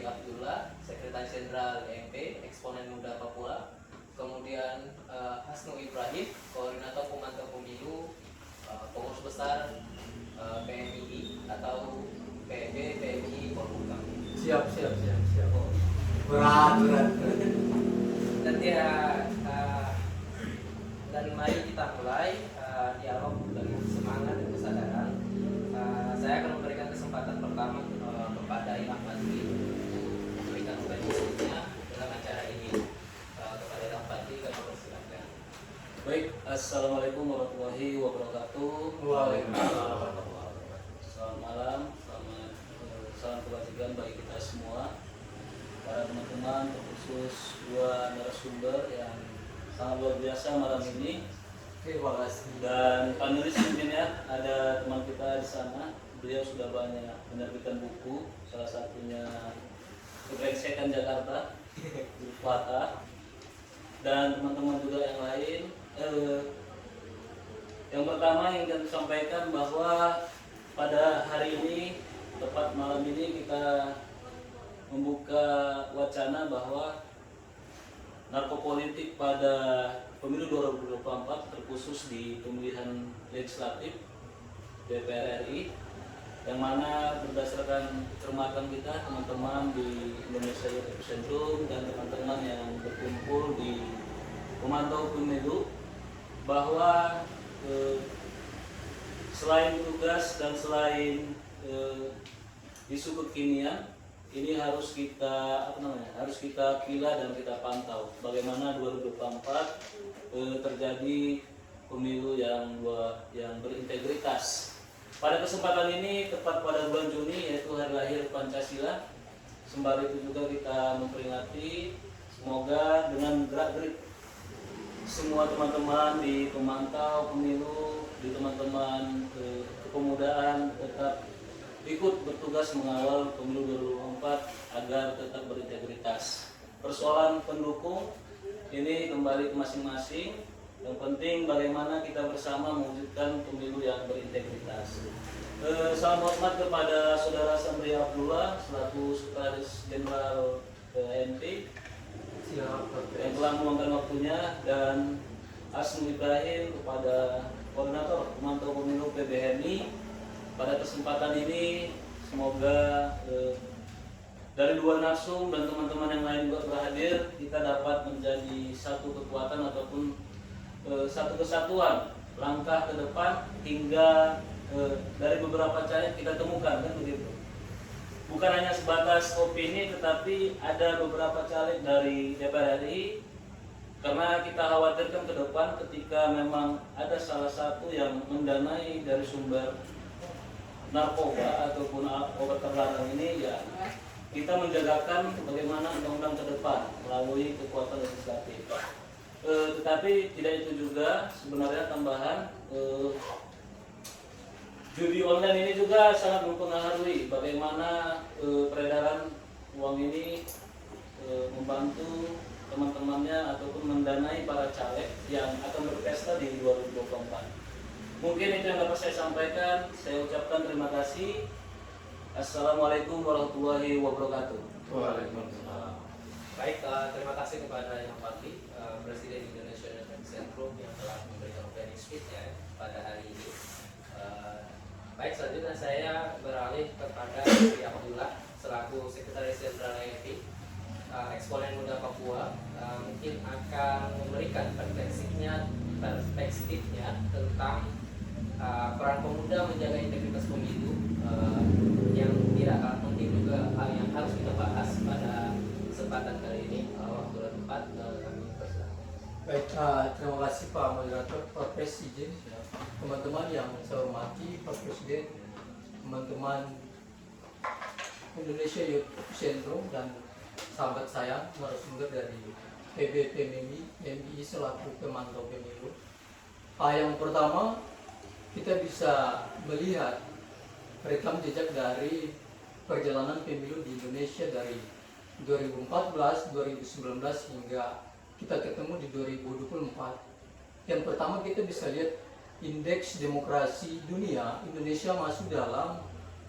Abdullah, Sekretaris Jenderal EMP, Eksponen Muda Papua. Kemudian Hasnu Ibrahim, Koordinator Pemantau Pemilu, Pengurus Besar PMII atau PB PMI Polhukam. Siap. Berat. Dan mari kita mulai dialog dengan semangat dan kesadaran. Saya akan memberikan kesempatan pertama kepada Imam Fadli untuk memberikan kontribusinya dalam acara ini. Kepada Imam Fadli, kami persilakan. Baik, assalamualaikum warahmatullahi wabarakatuh. Waalaikumsalam. Selamat malam, salam kebajikan bagi kita semua, para teman-teman, terkhusus dua narasumber yang sangat luar biasa malam ini. Terima kasih. Dan panelis mungkin ya, ada teman kita di sana, beliau sudah banyak menerbitkan buku, salah satunya Kebrengsekan Jakarta, Fatah, dan teman-teman juga yang lain. Yang pertama yang ingin sampaikan bahwa pada hari ini, tepat malam ini kita membuka wacana bahwa narkopolitik pada pemilu 2024 terkhusus di pemilihan legislatif DPR RI, yang mana berdasarkan cermatan kita teman-teman di Indonesia Youth Epicentrum dan teman-teman yang berkumpul di pemantau pemilu, bahwa selain tugas dan selain isu kekinian, ini harus kita pilah dan kita pantau bagaimana 2024 terjadi pemilu yang berintegritas. Pada kesempatan ini tepat pada bulan Juni, yaitu hari lahir Pancasila, sembari itu juga kita memperingati, semoga dengan gerak-gerik semua teman-teman di pemantau pemilu, di teman-teman kepemudaan tetap ikut bertugas mengawal pemilu 2024 agar tetap berintegritas. Persoalan pendukung ini kembali ke masing-masing. Yang penting bagaimana kita bersama mewujudkan pemilu yang berintegritas. Salam hormat kepada Saudara Sandri Abdullah selaku Sekretaris Jenderal EMP yang telah meluangkan waktunya, dan Hasnu Ibrahim kepada Koordinator Pemantau Pemilu PBMI. Pada kesempatan ini semoga dari dua narsum dan teman-teman yang lain juga berhadir, kita dapat menjadi satu kekuatan ataupun satu kesatuan langkah ke depan hingga dari beberapa cara kita temukan, kan begitu. Bukan hanya sebatas opini, tetapi ada beberapa caleg dari DPR RI, karena kita khawatirkan ke depan ketika memang ada salah satu yang mendanai dari sumber narkoba ataupun obat terlarang ini, ya kita menjagakan bagaimana undang-undang ke depan melalui kekuatan legislatif. Tetapi tidak itu juga, sebenarnya tambahan judi online ini juga sangat mempengaruhi bagaimana peredaran uang ini membantu teman-temannya ataupun mendanai para caleg yang akan berpesta di 2024. Mungkin itu yang dapat saya sampaikan. Saya ucapkan terima kasih. Assalamualaikum warahmatullahi wabarakatuh. Waalaikumsalam. Baik, terima kasih kepada Imam Fadli, Presiden Indonesia Youth Epicentrum yang telah memberikan opening speech ya pada hari ini. Baik, selanjutnya saya beralih kepada Sri Abdullah selaku Sekretaris Jenderal EMP, Eksponen Muda Papua, mungkin akan memberikan perspektifnya tentang peran pemuda menjaga integritas pemilu, yang tidak kalah penting juga yang harus kita bahas pada kesempatan kali ini. Waktu dan tempat kami persilakan. Baik, terima kasih Pak Moderator, Pak Presiden, teman-teman yang saya hormati, Pak Presiden, teman-teman Indonesia Youth Epicentrum, dan sahabat saya narasumber dari PB PMI selaku pemantau pemilu. Yang pertama, kita bisa melihat rekam jejak dari perjalanan pemilu di Indonesia dari 2014, 2019 hingga kita ketemu di 2024. Yang pertama, kita bisa lihat indeks demokrasi dunia, Indonesia masuk dalam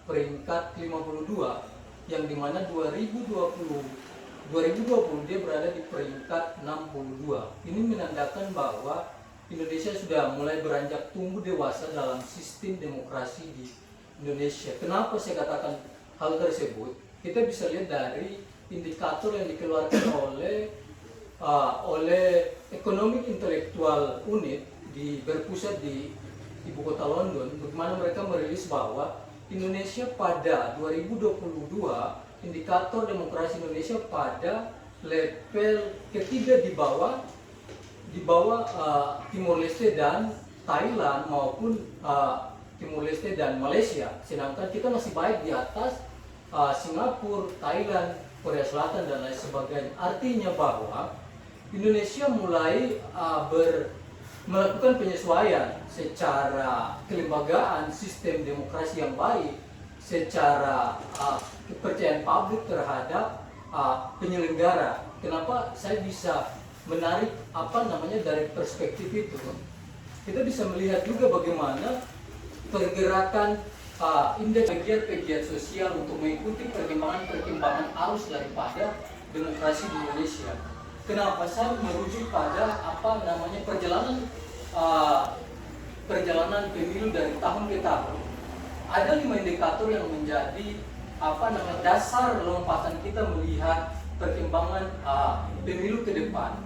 peringkat 52 yang dimana 2020 dia berada di peringkat 62. Ini menandakan bahwa Indonesia sudah mulai beranjak tumbuh dewasa dalam sistem demokrasi di Indonesia. Kenapa saya katakan hal tersebut? Kita bisa lihat dari indikator yang dikeluarkan oleh Economic Intellectual Unit berpusat di ibu kota London, bagaimana mereka merilis bahwa Indonesia pada 2022 indikator demokrasi Indonesia pada level ketiga di bawah Timor Leste dan Thailand maupun Timor Leste dan Malaysia, sedangkan kita masih baik di atas Singapura, Thailand, Korea Selatan dan lain sebagainya. Artinya bahwa Indonesia mulai melakukan penyesuaian secara kelembagaan sistem demokrasi yang baik, secara kepercayaan publik terhadap penyelenggara. Kenapa saya bisa menarik dari perspektif itu? Kita bisa melihat juga bagaimana pergerakan indeks pegiat-pegiat sosial untuk mengikuti perkembangan arus daripada demokrasi di Indonesia. Kenapa saya merujuk pada perjalanan pemilu dari tahun ke tahun? Ada 5 indikator yang menjadi dasar lompatan kita melihat perkembangan pemilu ke depan.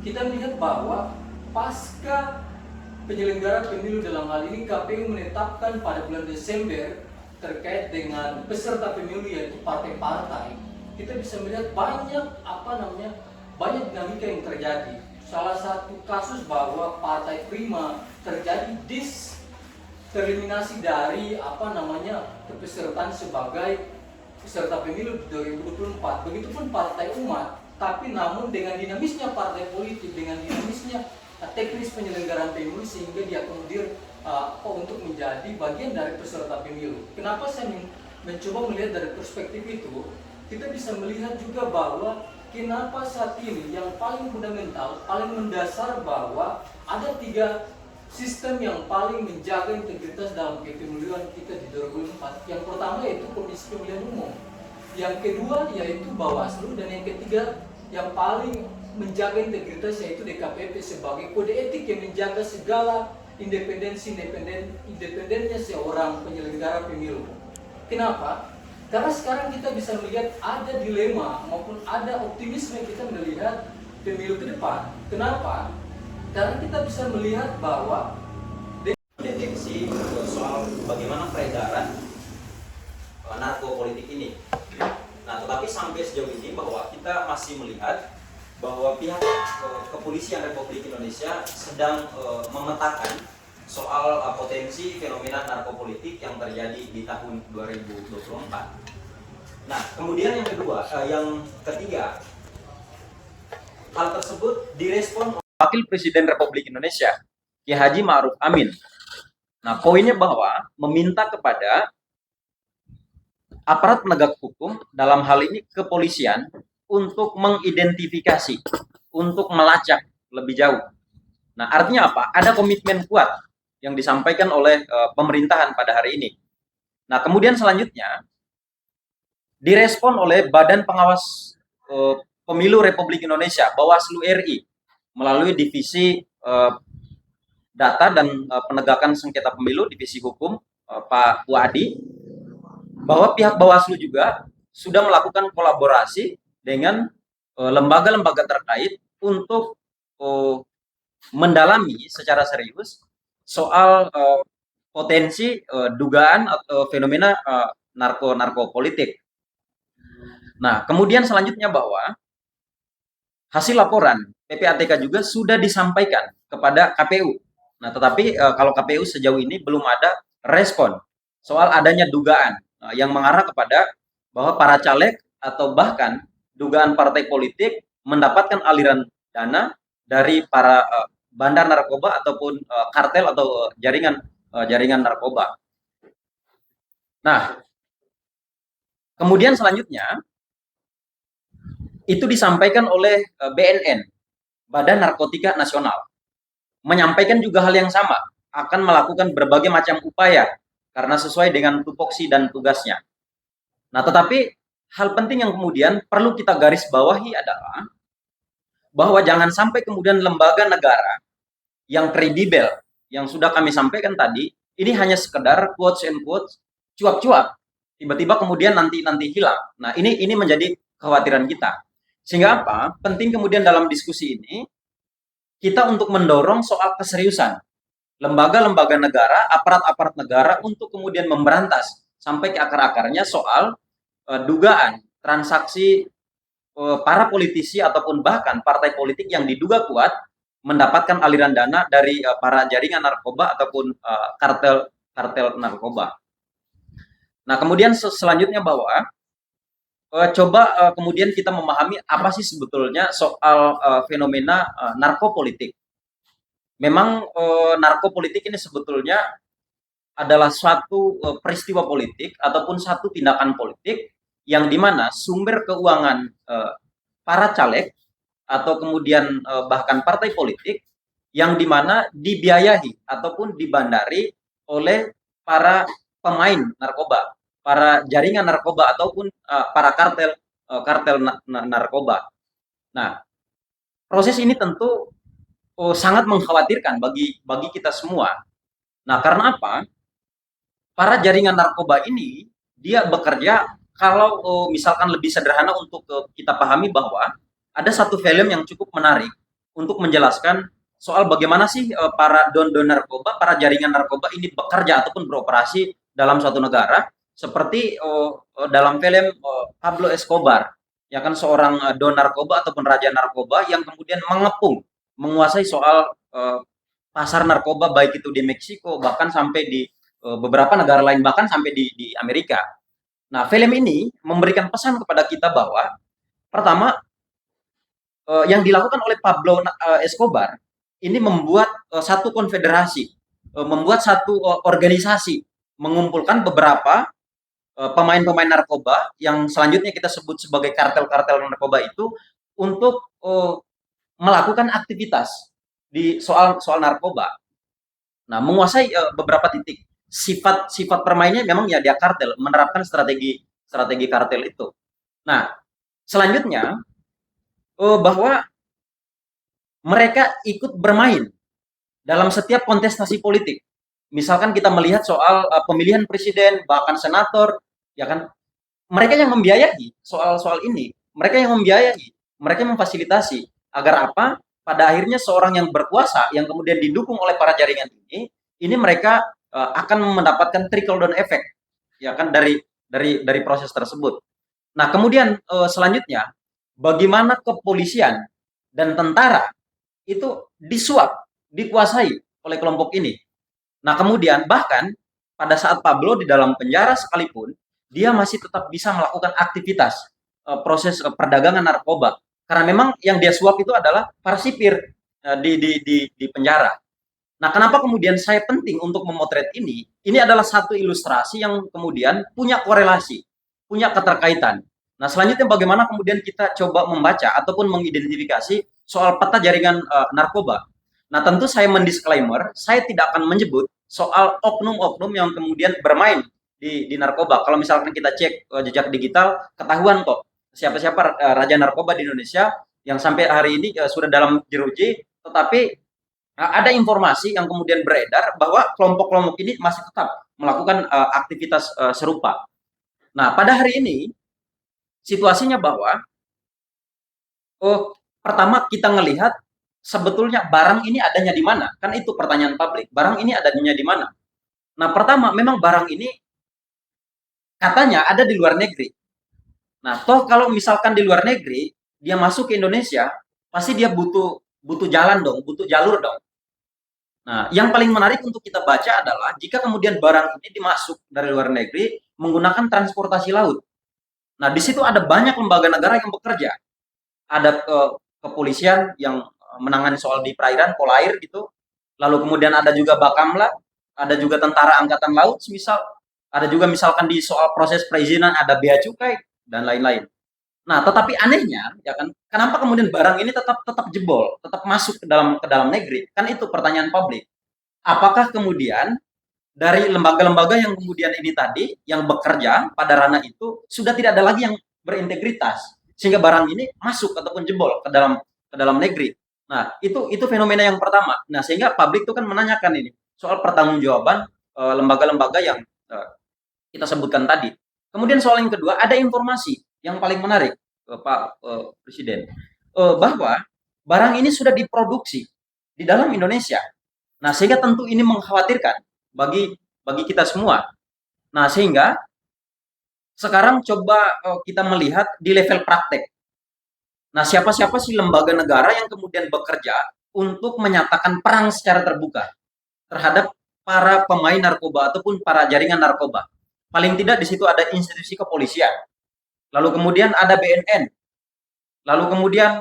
Kita melihat bahwa pasca penyelenggara pemilu, dalam hal ini KPU menetapkan pada bulan Desember terkait dengan peserta pemilu yaitu partai-partai, kita bisa melihat banyak dinamika yang terjadi. Salah satu kasus bahwa Partai Prima terjadi tereliminasi dari kepesertaan sebagai peserta pemilu 2024. Begitupun Partai Umat, tapi namun dengan dinamisnya partai politik, dengan dinamisnya teknis penyelenggaraan pemilu sehingga diakomodir untuk menjadi bagian dari peserta pemilu. Kenapa saya mencoba melihat dari perspektif itu? Kita bisa melihat juga bahwa kenapa saat ini yang paling fundamental, paling mendasar bahwa ada 3 sistem yang paling menjaga integritas dalam kepemiluan kita di 2004. Yang pertama yaitu Komisi Pemilihan Umum, yang kedua yaitu Bawaslu, dan yang ketiga yang paling menjaga integritas yaitu DKPP sebagai kode etik yang menjaga segala independennya seorang penyelenggara pemilu. Kenapa? Karena sekarang kita bisa melihat ada dilema maupun ada optimisme kita melihat pemilu ke depan. Kenapa? Karena kita bisa melihat bahwa deteksi soal bagaimana peredaran narkopolitik ini. Nah, tetapi sampai sejauh ini bahwa kita masih melihat bahwa pihak kepolisian Republik Indonesia sedang memetakan soal potensi fenomena narkopolitik yang terjadi di tahun 2024. Nah, kemudian yang ketiga, hal tersebut direspon Wakil Presiden Republik Indonesia, Ki Haji Ma'ruf Amin. Nah, poinnya bahwa meminta kepada aparat penegak hukum, dalam hal ini kepolisian, untuk mengidentifikasi, untuk melacak lebih jauh. Nah, artinya apa? Ada komitmen kuat yang disampaikan oleh pemerintahan pada hari ini. Nah, kemudian selanjutnya direspon oleh Badan Pengawas Pemilu Republik Indonesia, Bawaslu RI, melalui divisi data dan penegakan sengketa pemilu, divisi hukum Pak Wadi, bahwa pihak Bawaslu juga sudah melakukan kolaborasi dengan lembaga-lembaga terkait untuk mendalami secara serius soal potensi dugaan atau fenomena narkopolitik. Nah, kemudian selanjutnya bahwa hasil laporan PPATK juga sudah disampaikan kepada KPU. Nah, tetapi kalau KPU sejauh ini belum ada respon soal adanya dugaan yang mengarah kepada bahwa para caleg atau bahkan dugaan partai politik mendapatkan aliran dana dari para bandar narkoba ataupun kartel atau jaringan narkoba. Nah, kemudian selanjutnya itu disampaikan oleh BNN, Badan Narkotika Nasional, menyampaikan juga hal yang sama, akan melakukan berbagai macam upaya karena sesuai dengan tupoksi dan tugasnya. Nah, tetapi hal penting yang kemudian perlu kita garis bawahi adalah bahwa jangan sampai kemudian lembaga negara yang kredibel yang sudah kami sampaikan tadi ini hanya sekedar quotes and quotes cuap-cuap tiba-tiba kemudian nanti hilang. Nah, ini menjadi kekhawatiran kita. Sehingga apa? Penting kemudian dalam diskusi ini kita untuk mendorong soal keseriusan lembaga-lembaga negara, aparat-aparat negara untuk kemudian memberantas sampai ke akar-akarnya soal dugaan transaksi para politisi ataupun bahkan partai politik yang diduga kuat mendapatkan aliran dana dari para jaringan narkoba ataupun kartel narkoba. Nah, kemudian selanjutnya bahwa coba kemudian kita memahami apa sih sebetulnya soal fenomena narkopolitik. Memang narkopolitik ini sebetulnya adalah suatu peristiwa politik ataupun satu tindakan politik yang dimana sumber keuangan para caleg atau kemudian bahkan partai politik yang dimana dibiayai ataupun dibandari oleh para pemain narkoba, para jaringan narkoba ataupun para kartel narkoba. Nah, proses ini tentu sangat mengkhawatirkan bagi kita semua. Nah, karena apa? Para jaringan narkoba ini dia bekerja kalau misalkan lebih sederhana untuk kita pahami bahwa ada satu film yang cukup menarik untuk menjelaskan soal bagaimana sih para don narkoba, para jaringan narkoba ini bekerja ataupun beroperasi dalam suatu negara seperti dalam film Pablo Escobar, ya kan seorang don narkoba ataupun raja narkoba yang kemudian mengepung, menguasai soal pasar narkoba baik itu di Meksiko bahkan sampai di beberapa negara lain bahkan sampai di Amerika. Nah, film ini memberikan pesan kepada kita bahwa pertama yang dilakukan oleh Pablo Escobar ini membuat satu konfederasi, membuat satu organisasi, mengumpulkan beberapa pemain-pemain narkoba yang selanjutnya kita sebut sebagai kartel-kartel narkoba itu untuk melakukan aktivitas di soal narkoba. Nah, menguasai beberapa titik. Sifat permainnya memang ya dia kartel, menerapkan strategi kartel itu. Nah, selanjutnya bahwa mereka ikut bermain dalam setiap kontestasi politik. Misalkan kita melihat soal pemilihan presiden, bahkan senator, ya kan? Mereka yang membiayai soal ini, mereka yang membiayai, mereka yang memfasilitasi agar apa? Pada akhirnya seorang yang berkuasa yang kemudian didukung oleh para jaringan ini mereka akan mendapatkan trickle down effect, ya kan dari proses tersebut. Nah, kemudian selanjutnya bagaimana kepolisian dan tentara itu disuap, dikuasai oleh kelompok ini. Nah, kemudian bahkan pada saat Pablo di dalam penjara sekalipun dia masih tetap bisa melakukan aktivitas proses perdagangan narkoba karena memang yang dia suap itu adalah para sipir di penjara. Nah, kenapa kemudian saya penting untuk memotret ini? Ini adalah satu ilustrasi yang kemudian punya korelasi, punya keterkaitan. Nah, selanjutnya bagaimana kemudian kita coba membaca ataupun mengidentifikasi soal peta jaringan narkoba. Nah, tentu saya mendisklaimer, saya tidak akan menyebut soal oknum-oknum yang kemudian bermain di narkoba. Kalau misalkan kita cek jejak digital, ketahuan kok siapa-siapa raja narkoba di Indonesia yang sampai hari ini sudah dalam jeruji, tetapi ada informasi yang kemudian beredar bahwa kelompok-kelompok ini masih tetap melakukan aktivitas serupa. Nah, pada hari ini situasinya bahwa pertama kita melihat sebetulnya barang ini adanya di mana? Kan itu pertanyaan publik. Barang ini adanya di mana? Nah, pertama memang barang ini katanya ada di luar negeri. Nah, toh kalau misalkan di luar negeri dia masuk ke Indonesia, pasti dia butuh jalan dong, butuh jalur dong. Nah, yang paling menarik untuk kita baca adalah jika kemudian barang ini dimasuk dari luar negeri menggunakan transportasi laut. Nah, di situ ada banyak lembaga negara yang bekerja. Ada kepolisian yang menangani soal di perairan, Polair gitu. Lalu kemudian ada juga Bakamla, ada juga tentara angkatan laut semisal, ada juga misalkan di soal proses perizinan ada bea cukai dan lain-lain. Nah, tetapi anehnya, ya kan, kenapa kemudian barang ini tetap jebol, tetap masuk ke dalam negeri? Kan itu pertanyaan publik. Apakah kemudian dari lembaga-lembaga yang kemudian ini tadi yang bekerja pada ranah itu sudah tidak ada lagi yang berintegritas sehingga barang ini masuk ataupun jebol ke dalam negeri. Nah, itu fenomena yang pertama. Nah, sehingga publik itu kan menanyakan ini soal pertanggungjawaban lembaga-lembaga yang kita sebutkan tadi. Kemudian soal yang kedua, ada informasi yang paling menarik, Pak Presiden, bahwa barang ini sudah diproduksi di dalam Indonesia. Nah, sehingga tentu ini mengkhawatirkan bagi kita semua. Nah, sehingga sekarang coba kita melihat di level praktek. Nah, siapa-siapa sih lembaga negara yang kemudian bekerja untuk menyatakan perang secara terbuka terhadap para pemain narkoba ataupun para jaringan narkoba? Paling tidak di situ ada institusi kepolisian, lalu kemudian ada BNN, lalu kemudian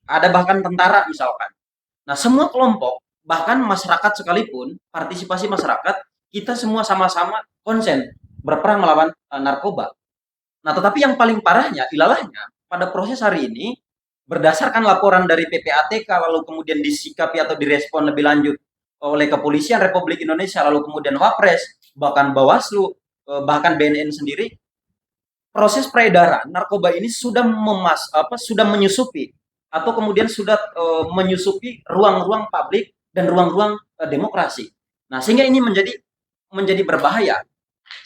ada bahkan tentara misalkan. Nah, semua kelompok, bahkan masyarakat sekalipun, partisipasi masyarakat, kita semua sama-sama konsen berperang melawan narkoba. Nah, tetapi yang paling parahnya, ilalahnya, pada proses hari ini, berdasarkan laporan dari PPATK, lalu kemudian disikapi atau direspon lebih lanjut oleh Kepolisian Republik Indonesia, lalu kemudian Wapres, bahkan Bawaslu, bahkan BNN sendiri, proses peredaran narkoba ini sudah sudah menyusupi atau kemudian sudah menyusupi ruang-ruang publik dan ruang-ruang demokrasi. Nah, sehingga ini menjadi berbahaya.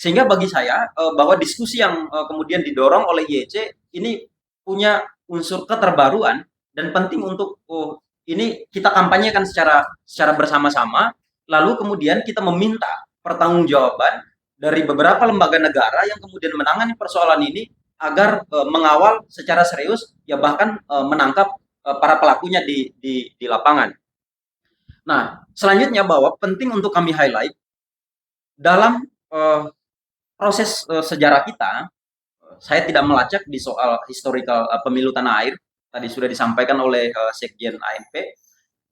Sehingga bagi saya bahwa diskusi yang kemudian didorong oleh YC ini punya unsur keterbaruan dan penting untuk ini kita kampanyekan secara bersama-sama, lalu kemudian kita meminta pertanggungjawaban dari beberapa lembaga negara yang kemudian menangani persoalan ini agar mengawal secara serius, ya bahkan menangkap para pelakunya di lapangan. Nah, selanjutnya bahwa penting untuk kami highlight dalam proses sejarah kita, saya tidak melacak di soal historical pemilu tanah air, tadi sudah disampaikan oleh Sekjen ANP.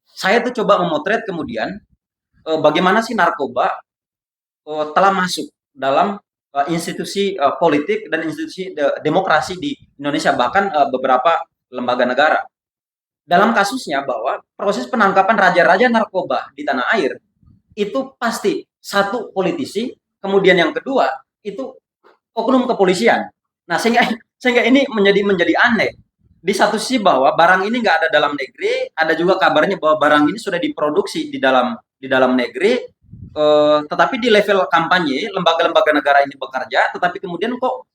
Saya tuh coba memotret kemudian bagaimana sih narkoba telah masuk dalam institusi politik dan institusi demokrasi di Indonesia, bahkan beberapa lembaga negara. Dalam kasusnya bahwa proses penangkapan raja-raja narkoba di tanah air itu pasti satu politisi, kemudian yang kedua itu oknum kepolisian. Nah, sehingga ini menjadi aneh. Di satu sisi bahwa barang ini nggak ada dalam negeri, ada juga kabarnya bahwa barang ini sudah diproduksi di dalam negeri, tetapi di level kampanye lembaga-lembaga negara ini bekerja, tetapi kemudian kok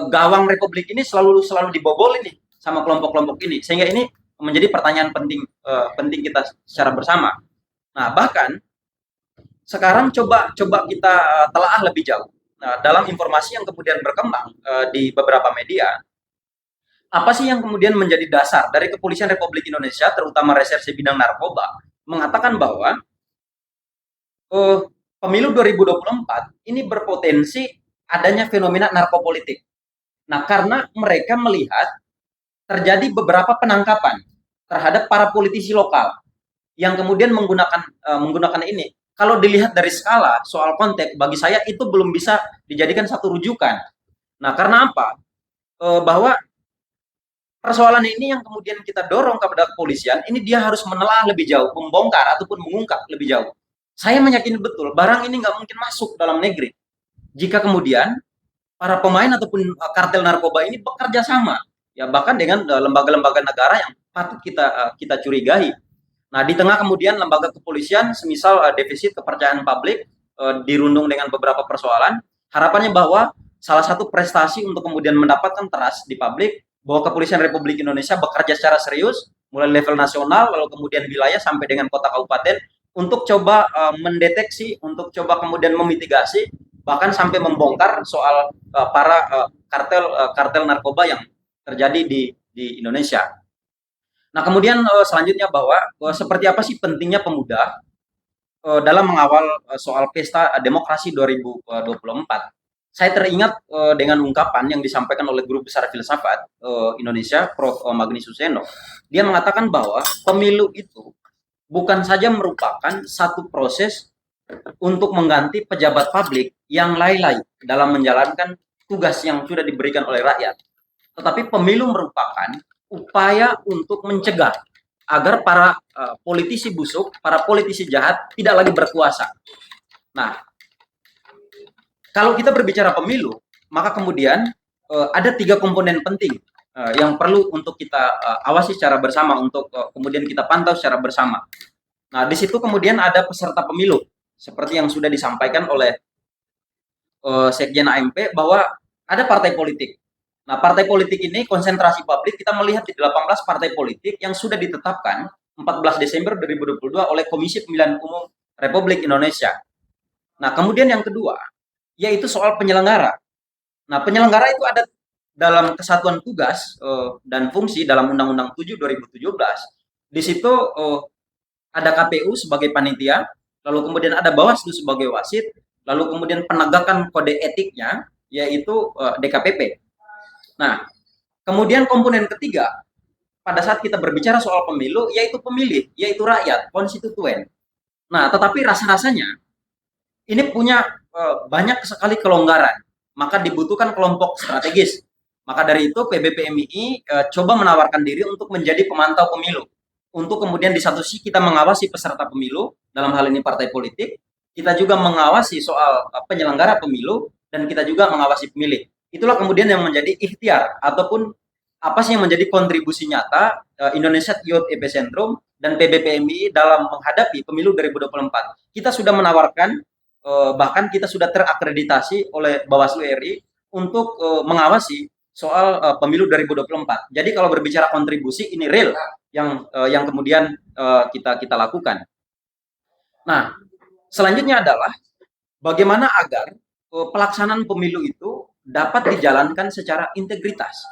gawang Republik ini selalu dibobol ini sama kelompok-kelompok ini, sehingga ini menjadi pertanyaan penting kita secara bersama. Nah, bahkan sekarang coba kita telaah lebih jauh. Nah, dalam informasi yang kemudian berkembang di beberapa media, apa sih yang kemudian menjadi dasar dari Kepolisian Republik Indonesia, terutama Reserse Bidang Narkoba, mengatakan bahwa pemilu 2024 ini berpotensi adanya fenomena narkopolitik. Nah, karena mereka melihat terjadi beberapa penangkapan terhadap para politisi lokal yang kemudian menggunakan ini. Kalau dilihat dari skala soal konteks, bagi saya itu belum bisa dijadikan satu rujukan. Nah, karena apa? Bahwa persoalan ini yang kemudian kita dorong kepada kepolisian, ini dia harus menelaah lebih jauh, membongkar ataupun mengungkap lebih jauh. Saya meyakini betul, barang ini nggak mungkin masuk dalam negeri. Jika kemudian para pemain ataupun kartel narkoba ini bekerja sama, ya bahkan dengan lembaga-lembaga negara yang patut kita curigai. Nah, di tengah kemudian lembaga kepolisian semisal defisit kepercayaan publik dirundung dengan beberapa persoalan, harapannya bahwa salah satu prestasi untuk kemudian mendapatkan trust di publik bahwa Kepolisian Republik Indonesia bekerja secara serius mulai level nasional lalu kemudian wilayah sampai dengan kota kabupaten untuk coba mendeteksi, untuk coba kemudian memitigasi bahkan sampai membongkar soal para kartel narkoba yang terjadi di Indonesia. Nah, kemudian selanjutnya bahwa seperti apa sih pentingnya pemuda dalam mengawal soal pesta demokrasi 2024. Saya teringat dengan ungkapan yang disampaikan oleh Guru Besar Filsafat Indonesia, Prof. Magni Suseno. Dia mengatakan bahwa pemilu itu bukan saja merupakan satu proses untuk mengganti pejabat publik yang lalai dalam menjalankan tugas yang sudah diberikan oleh rakyat. Tetapi pemilu merupakan upaya untuk mencegah agar para politisi busuk, para politisi jahat tidak lagi berkuasa. Nah, kalau kita berbicara pemilu, maka kemudian ada 3 komponen penting yang perlu untuk kita awasi secara bersama, untuk kemudian kita pantau secara bersama. Nah, di situ kemudian ada peserta pemilu, seperti yang sudah disampaikan oleh Sekjen AMP bahwa ada partai politik. Nah, partai politik ini konsentrasi publik kita melihat di 18 partai politik yang sudah ditetapkan 14 Desember 2022 oleh Komisi Pemilihan Umum Republik Indonesia. Nah, kemudian yang kedua, yaitu soal penyelenggara. Nah, penyelenggara itu ada dalam kesatuan tugas dan fungsi dalam Undang-Undang 7 2017. Di situ ada KPU sebagai panitia, lalu kemudian ada Bawaslu sebagai wasit, lalu kemudian penegakan kode etiknya yaitu DKPP. Nah, kemudian komponen ketiga pada saat kita berbicara soal pemilu yaitu pemilih, yaitu rakyat, konstituen. Nah, tetapi rasa-rasanya ini punya banyak sekali kelonggaran, maka dibutuhkan kelompok strategis. Maka dari itu PBPMII coba menawarkan diri untuk menjadi pemantau pemilu. Untuk kemudian di satu sisi kita mengawasi peserta pemilu, dalam hal ini partai politik, kita juga mengawasi soal penyelenggara pemilu, dan kita juga mengawasi pemilih. Itulah kemudian yang menjadi ikhtiar ataupun apa sih yang menjadi kontribusi nyata Indonesia Youth Epicentrum dan PBPMII dalam menghadapi pemilu 2024. Kita sudah menawarkan bahkan kita sudah terakreditasi oleh Bawaslu RI untuk mengawasi soal pemilu 2024. Jadi kalau berbicara kontribusi ini real yang kemudian kita lakukan. Nah, selanjutnya adalah bagaimana agar pelaksanaan pemilu itu dapat dijalankan secara integritas.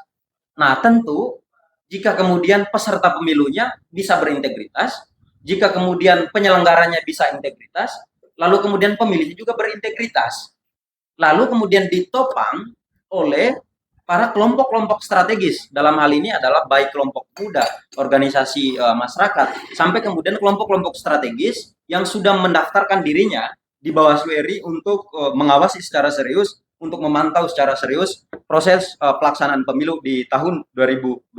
Nah, tentu jika kemudian peserta pemilunya bisa berintegritas, jika kemudian penyelenggaranya bisa integritas, lalu kemudian pemilihnya juga berintegritas. Lalu kemudian ditopang oleh para kelompok-kelompok strategis. Dalam hal ini adalah baik kelompok muda, organisasi masyarakat, sampai kemudian kelompok-kelompok strategis yang sudah mendaftarkan dirinya di Bawaslu RI untuk mengawasi secara serius, untuk memantau secara serius proses pelaksanaan pemilu di tahun 2024.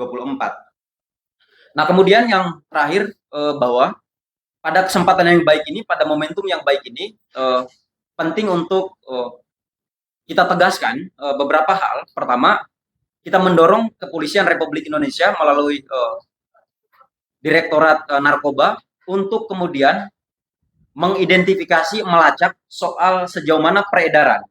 Nah, kemudian yang terakhir bahwa pada kesempatan yang baik ini, pada momentum yang baik ini, penting untuk kita tegaskan beberapa hal. Pertama, kita mendorong Kepolisian Republik Indonesia melalui Direktorat Narkoba untuk kemudian mengidentifikasi, melacak soal sejauh mana peredaran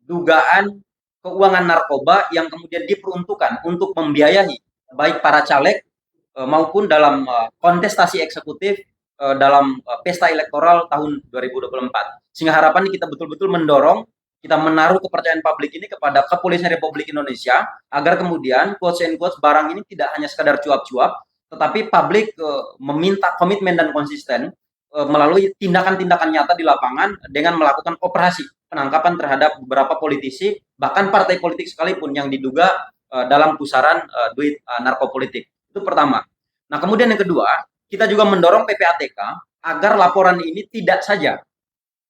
dugaan keuangan narkoba yang kemudian diperuntukkan untuk membiayai baik para caleg maupun dalam kontestasi eksekutif dalam pesta elektoral tahun 2024. Sehingga harapan kita betul-betul mendorong, kita menaruh kepercayaan publik ini kepada Kepolisian Republik Indonesia agar kemudian quotes and quotes barang ini tidak hanya sekadar cuap-cuap, tetapi publik meminta komitmen dan konsisten melalui tindakan-tindakan nyata di lapangan dengan melakukan operasi penangkapan terhadap beberapa politisi, bahkan partai politik sekalipun yang diduga dalam pusaran duit narkopolitik. Itu pertama. Nah, kemudian yang kedua, kita juga mendorong PPATK agar laporan ini tidak saja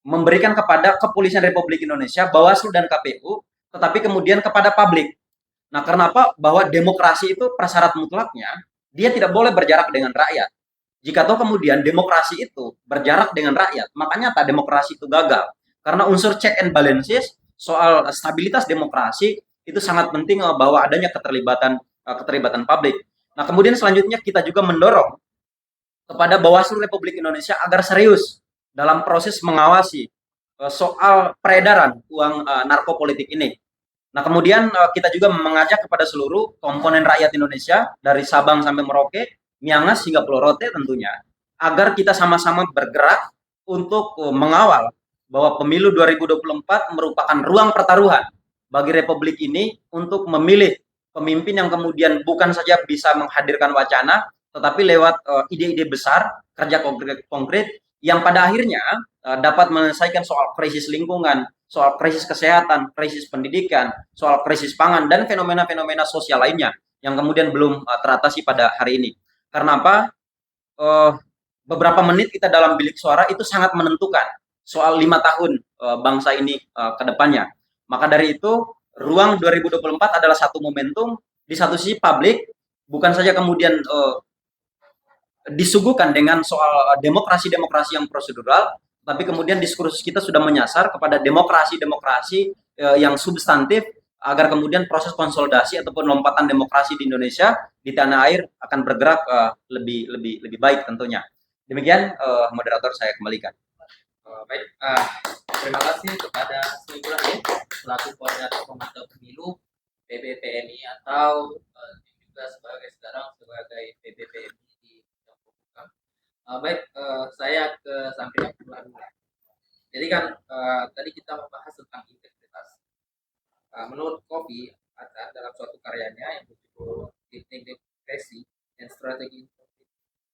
memberikan kepada Kepolisian Republik Indonesia, Bawaslu dan KPU, tetapi kemudian kepada publik. Nah, kenapa? Bahwa demokrasi itu prasyarat mutlaknya, dia tidak boleh berjarak dengan rakyat. Jika toh kemudian demokrasi itu berjarak dengan rakyat, makanya tak demokrasi itu gagal. Karena unsur check and balances soal stabilitas demokrasi itu sangat penting bahwa adanya keterlibatan publik. Nah, kemudian selanjutnya kita juga mendorong kepada Bawaslu Republik Indonesia agar serius dalam proses mengawasi soal peredaran uang narkopolitik ini. Nah, kemudian kita juga mengajak kepada seluruh komponen rakyat Indonesia dari Sabang sampai Merauke, Miangas hingga Pulau Rote tentunya, agar kita sama-sama bergerak untuk mengawal bahwa pemilu 2024 merupakan ruang pertaruhan bagi Republik ini untuk memilih pemimpin yang kemudian bukan saja bisa menghadirkan wacana, tetapi lewat ide-ide besar, kerja konkret yang pada akhirnya dapat menyelesaikan soal krisis lingkungan, soal krisis kesehatan, krisis pendidikan, soal krisis pangan, dan fenomena-fenomena sosial lainnya yang kemudian belum teratasi pada hari ini. Karena apa? Beberapa menit kita dalam bilik suara itu sangat menentukan soal 5 tahun bangsa ini ke depannya. Maka dari itu, ruang 2024 adalah satu momentum. Di satu sisi publik bukan saja kemudian disuguhkan dengan soal demokrasi-demokrasi yang prosedural, tapi kemudian diskursus kita sudah menyasar kepada demokrasi-demokrasi yang substantif, agar kemudian proses konsolidasi ataupun lompatan demokrasi di Indonesia di tanah air akan bergerak lebih baik tentunya. Demikian moderator saya kembalikan. Baik, terima kasih kepada Sulaiman ya, selaku koordinator pemantau pemilu PBPMI atau juga sekarang sebagai PBPMI di bidang polhukam. Baik, saya ke Sampai Abdullah dulu. Jadi kan tadi kita membahas tentang integritas. Menurut Kofi Annan dalam suatu karyanya yang berjudul Democracy and Strategy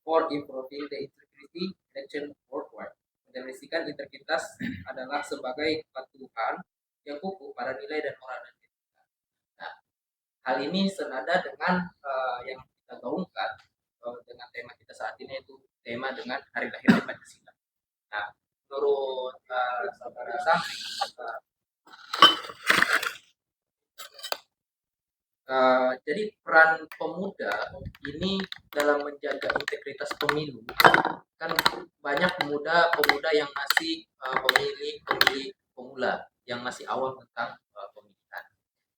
for Improving the Integrity Election Worldwide, mendefinisikan integritas adalah sebagai kepatuhan yang kukuh pada nilai dan moral dan etika. Nah, hal ini senada dengan yang kita gaungkan dengan tema kita saat ini, yaitu tema dengan hari lahir Pancasila. Nah, menurut saudara Samri, jadi peran pemuda ini dalam menjaga integritas pemilu, kan banyak pemuda yang masih pemilih pemula yang masih awam tentang pemilihan.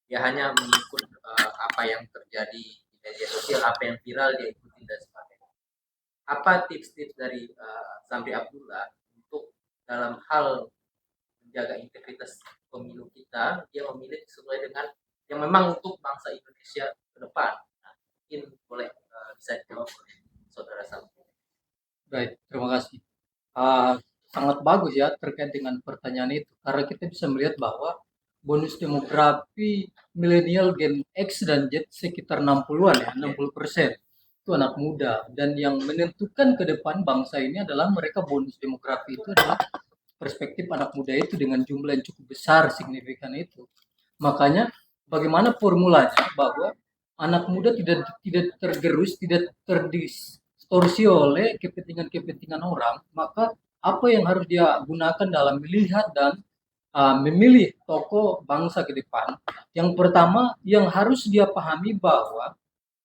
Dia hanya mengikut apa yang terjadi di media sosial, apa yang viral dia ikuti dan sebagainya. Apa tips-tips dari Samri Abdullah untuk dalam hal menjaga integritas pemilu kita, dia memilih sesuai dengan yang memang untuk bangsa Indonesia ke depan? Nah, mungkin boleh bisa dijawab oleh saudara Samri. Baik, terima kasih. Sangat bagus ya terkait dengan pertanyaan itu, karena kita bisa melihat bahwa bonus demografi milenial Gen X dan Z sekitar 60-an ya, 60% itu anak muda, dan yang menentukan ke depan bangsa ini adalah mereka. Bonus demografi itu adalah perspektif anak muda itu dengan jumlah yang cukup besar, signifikan itu. Makanya bagaimana formulanya bahwa anak muda tidak tergerus, tidak terdistorsi oleh kepentingan orang, maka apa yang harus dia gunakan dalam melihat dan memilih tokoh bangsa ke depan? Yang pertama yang harus dia pahami bahwa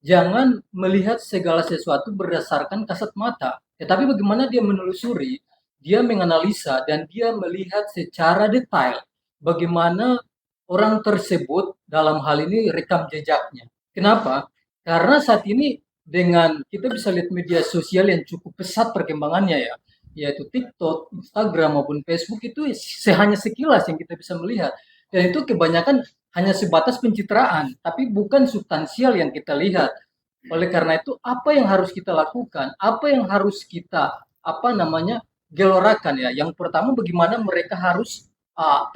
jangan melihat segala sesuatu berdasarkan kasat mata, tetapi bagaimana dia menelusuri, dia menganalisa, dan dia melihat secara detail bagaimana orang tersebut, dalam hal ini rekam jejaknya. Kenapa? Karena saat ini dengan kita bisa lihat media sosial yang cukup pesat perkembangannya ya, yaitu TikTok, Instagram maupun Facebook, itu hanya sekilas yang kita bisa melihat, dan itu kebanyakan hanya sebatas pencitraan, tapi bukan substansial yang kita lihat. Oleh karena itu, apa yang harus kita lakukan, apa yang harus kita gelorakan ya. Yang pertama, bagaimana mereka harus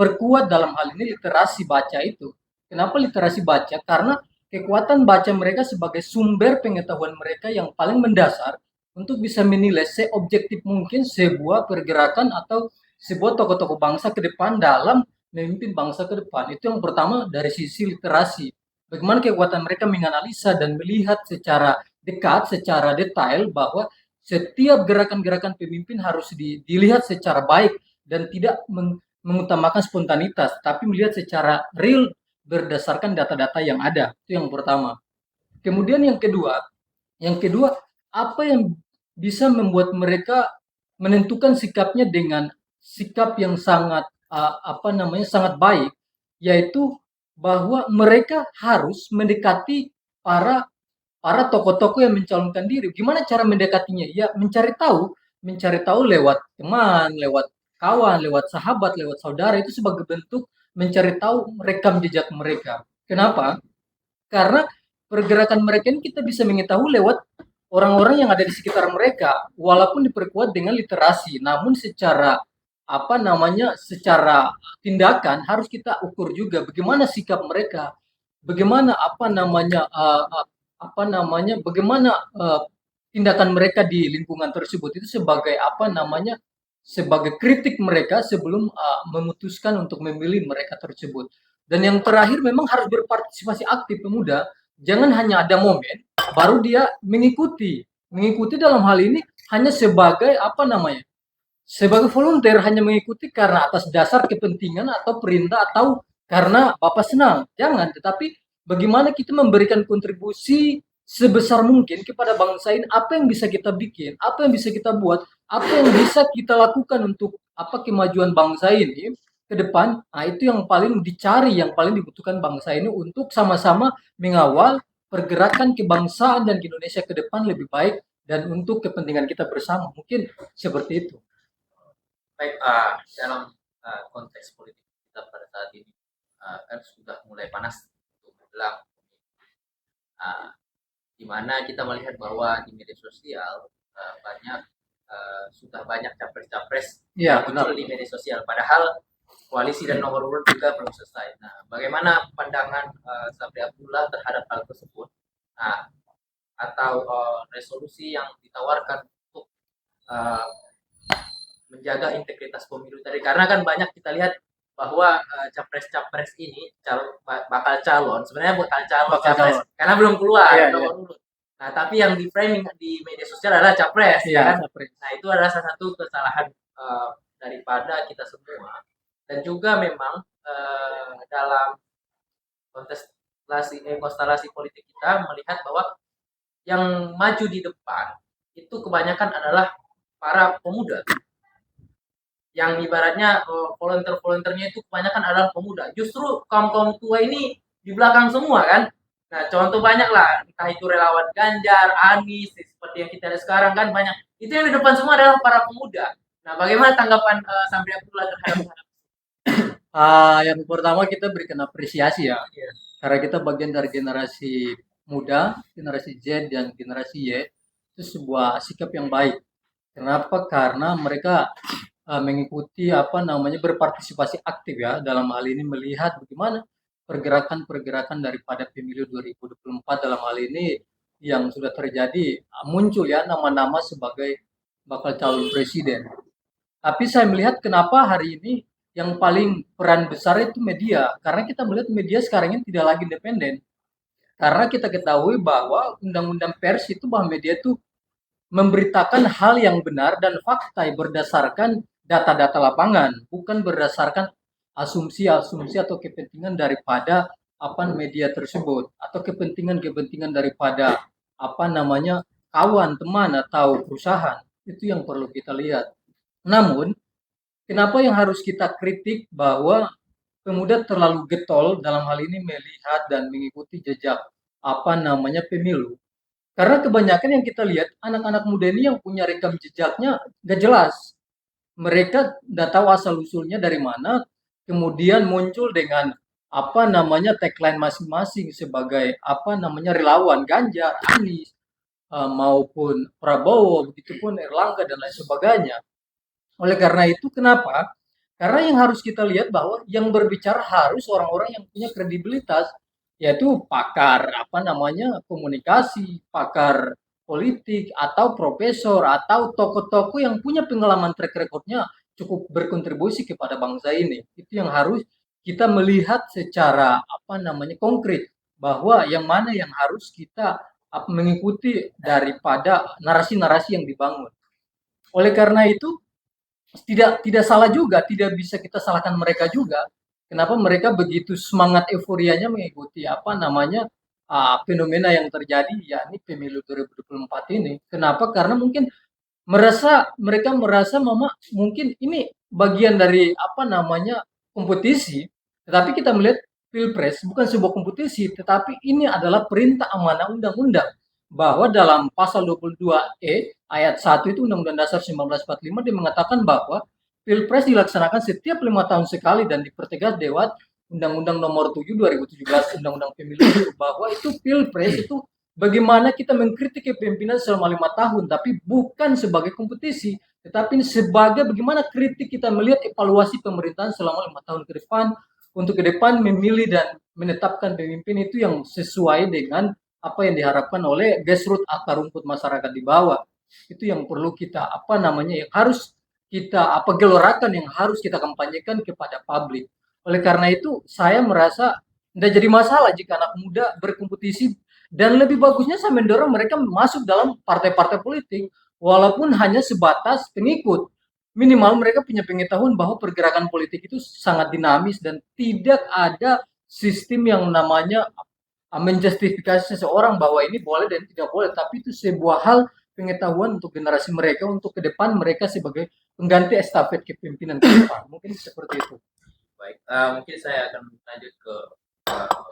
perkuat dalam hal ini literasi baca itu. Kenapa literasi baca? Karena kekuatan baca mereka sebagai sumber pengetahuan mereka yang paling mendasar untuk bisa menilai seobjektif mungkin sebuah pergerakan atau sebuah tokoh-tokoh bangsa ke depan dalam memimpin bangsa ke depan. Itu yang pertama dari sisi literasi. Bagaimana kekuatan mereka menganalisa dan melihat secara dekat, secara detail bahwa setiap gerakan-gerakan pemimpin harus dilihat secara baik dan tidak mengutamakan spontanitas, tapi melihat secara real berdasarkan data-data yang ada. Itu yang pertama. Kemudian yang kedua, apa yang bisa membuat mereka menentukan sikapnya dengan sikap yang sangat sangat baik, yaitu bahwa mereka harus mendekati para tokoh-tokoh yang mencalonkan diri. Gimana cara mendekatinya? Ya mencari tahu lewat teman, lewat kawan, lewat sahabat, lewat saudara, itu sebagai bentuk mencari tahu rekam jejak mereka. Kenapa? Karena pergerakan mereka ini kita bisa mengetahui lewat orang-orang yang ada di sekitar mereka, walaupun diperkuat dengan literasi, namun secara secara tindakan harus kita ukur juga bagaimana sikap mereka, bagaimana bagaimana tindakan mereka di lingkungan tersebut, itu sebagai sebagai kritik mereka sebelum memutuskan untuk memilih mereka tersebut. Dan yang terakhir, memang harus berpartisipasi aktif pemuda. Jangan hanya ada momen baru dia mengikuti dalam hal ini hanya sebagai sebagai volunteer, hanya mengikuti karena atas dasar kepentingan atau perintah atau karena Bapak senang. Jangan, tetapi bagaimana kita memberikan kontribusi sebesar mungkin kepada bangsa ini, apa yang bisa kita bikin, apa yang bisa kita buat, apa yang bisa kita lakukan untuk kemajuan bangsa ini, ke depan, itu yang paling dicari, yang paling dibutuhkan bangsa ini untuk sama-sama mengawal pergerakan kebangsaan dan ke Indonesia ke depan lebih baik dan untuk kepentingan kita bersama. Mungkin seperti itu. Baik, dalam konteks politik kita pada saat ini kan sudah mulai panas untuk menjelang uh, di mana kita melihat bahwa di media sosial sudah banyak capres-capres Ya, yang muncul benar. di media sosial, padahal koalisi dan nomor urut juga belum selesai. Nah, bagaimana pandangan Sabri Abdullah terhadap hal tersebut? Nah, atau resolusi yang ditawarkan untuk uh, menjaga integritas pemilu tadi, karena kan banyak kita lihat bahwa capres-capres ini bakal calon, sebenarnya bakal calon Bakal capres calon. karena belum keluar Iya, iya. nomor urut. Nah, tapi yang di framing di media sosial adalah capres, ya Iya, kan? capres. Nah, itu adalah salah satu kesalahan daripada kita semua. Dan juga memang dalam konstelasi politik kita melihat bahwa yang maju di depan itu kebanyakan adalah para pemuda, yang ibaratnya volunteer-volunteernya itu kebanyakan adalah pemuda. Justru kaum-kaum tua ini di belakang semua kan. Nah, contoh banyak lah, entah itu relawan Ganjar, Anies, seperti yang kita lihat sekarang kan banyak. Itu yang di depan semua adalah para pemuda. Nah, bagaimana tanggapan Sabri Abdullah terhadap Yang pertama kita berikan apresiasi ya, Iya. karena kita bagian dari generasi muda, generasi Z dan generasi Y, itu sebuah sikap yang baik. Kenapa? Karena mereka mengikuti berpartisipasi aktif ya dalam hal ini, melihat bagaimana pergerakan-pergerakan daripada pemilu 2024 dalam hal ini yang sudah terjadi, muncul ya nama-nama sebagai bakal calon presiden. Tapi saya melihat kenapa hari ini yang paling peran besar itu media, karena kita melihat media sekarang ini tidak lagi independen. Karena kita ketahui bahwa undang-undang pers itu, bahwa media itu memberitakan hal yang benar dan fakta berdasarkan data-data lapangan, bukan berdasarkan asumsi-asumsi atau kepentingan daripada media tersebut, atau kepentingan-kepentingan daripada kawan, teman atau perusahaan. Itu yang perlu kita lihat. Namun, kenapa yang harus kita kritik bahwa pemuda terlalu getol dalam hal ini melihat dan mengikuti jejak pemilu? Karena kebanyakan yang kita lihat anak-anak muda ini yang punya rekam jejaknya nggak jelas. Mereka nggak tahu asal usulnya dari mana, kemudian muncul dengan tagline masing-masing sebagai relawan Ganjar, Anies, maupun Prabowo, begitupun Erlangga dan lain sebagainya. Oleh karena itu, kenapa? Karena yang harus kita lihat bahwa yang berbicara harus orang-orang yang punya kredibilitas, yaitu pakar komunikasi, pakar politik, atau profesor, atau tokoh-tokoh yang punya pengalaman track recordnya cukup berkontribusi kepada bangsa ini. Itu yang harus kita melihat secara konkret, bahwa yang mana yang harus kita mengikuti daripada narasi-narasi yang dibangun. Oleh karena itu, tidak salah juga, tidak bisa kita salahkan mereka juga. Kenapa mereka begitu semangat euforianya mengikuti fenomena yang terjadi, yakni pemilu 2024 ini. Kenapa? Karena mungkin mereka merasa mungkin ini bagian dari kompetisi. Tetapi kita melihat pilpres bukan sebuah kompetisi, tetapi ini adalah perintah amanah undang-undang, bahwa dalam pasal 22E ayat 1 itu Undang-Undang Dasar 1945 dia mengatakan bahwa pilpres dilaksanakan setiap 5 tahun sekali, dan dipertegas lewat Undang-Undang Nomor 7 2017 Undang-Undang Pemilu, bahwa itu pilpres itu bagaimana kita mengkritik kepemimpinan selama 5 tahun, tapi bukan sebagai kompetisi, tetapi sebagai bagaimana kritik kita melihat evaluasi pemerintahan selama 5 tahun ke depan, untuk ke depan memilih dan menetapkan pemimpin itu yang sesuai dengan apa yang diharapkan oleh grassroots, akar rumput masyarakat di bawah. Itu yang perlu kita yang harus kita gelorakan, yang harus kita kampanyekan kepada publik. Oleh karena itu, saya merasa tidak jadi masalah jika anak muda berkompetisi, dan lebih bagusnya saya mendorong mereka masuk dalam partai-partai politik, walaupun hanya sebatas pengikut. Minimal mereka punya pengetahuan bahwa pergerakan politik itu sangat dinamis dan tidak ada sistem yang namanya menjustifikasi seseorang bahwa ini boleh dan tidak boleh, tapi itu sebuah hal pengetahuan untuk generasi mereka, untuk ke depan mereka sebagai pengganti estafet kepemimpinan ke depan. Mungkin seperti itu. Baik, mungkin saya akan lanjut ke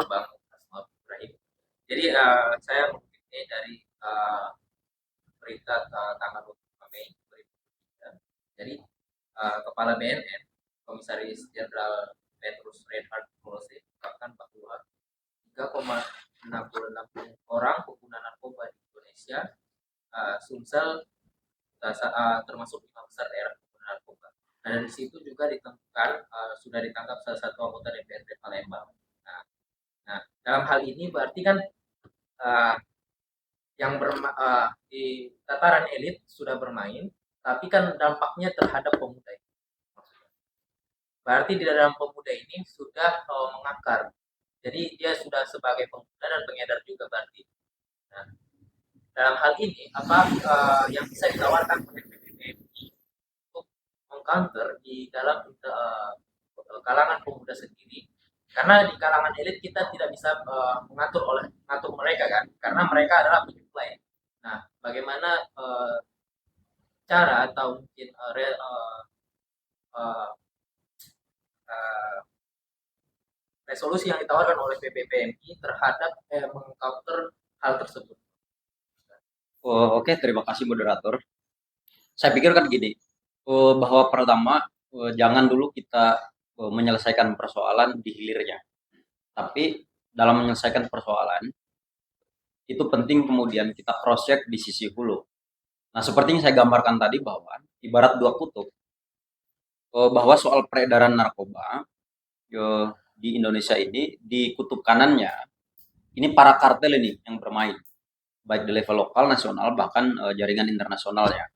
Bang Asma Ibrahim. Jadi saya mengutip dari berita tanggal 25 Mei 2023. Jadi Kepala BNN, Komisaris Jenderal Petrus Reinhard Mose mengatakan bahwa 3,66 orang pengguna narkoba di Indonesia, Sumsel termasuk 5 besar daerah pengguna narkoba. Nah, dari situ juga ditemukan sudah ditangkap salah satu anggota DPRD Palembang. Nah, dalam hal ini berarti kan uh, di tataran elit sudah bermain, tapi kan dampaknya terhadap pemuda ini. Berarti di dalam pemuda ini sudah mengakar. Jadi dia sudah sebagai pemuda dan pengedar juga berarti. Nah, dalam hal ini apa yang bisa ditawarkan oleh PPPMI untuk mengcounter di dalam kalangan pemuda sendiri, karena di kalangan elit kita tidak bisa mengatur mereka kan, karena mereka adalah penyuplai. Nah, bagaimana cara atau mungkin resolusi yang ditawarkan oleh PPPMI terhadap mengcounter hal tersebut? Oke, terima kasih moderator. Saya pikir kan gini, bahwa pertama jangan dulu kita menyelesaikan persoalan di hilirnya. Tapi dalam menyelesaikan persoalan itu penting kemudian kita cross check di sisi hulu. Nah, seperti yang saya gambarkan tadi bahwa ibarat dua kutub, bahwa soal peredaran narkoba di Indonesia ini di kutub kanannya ini para kartel ini yang bermain, baik di level lokal, nasional, bahkan jaringan internasionalnya.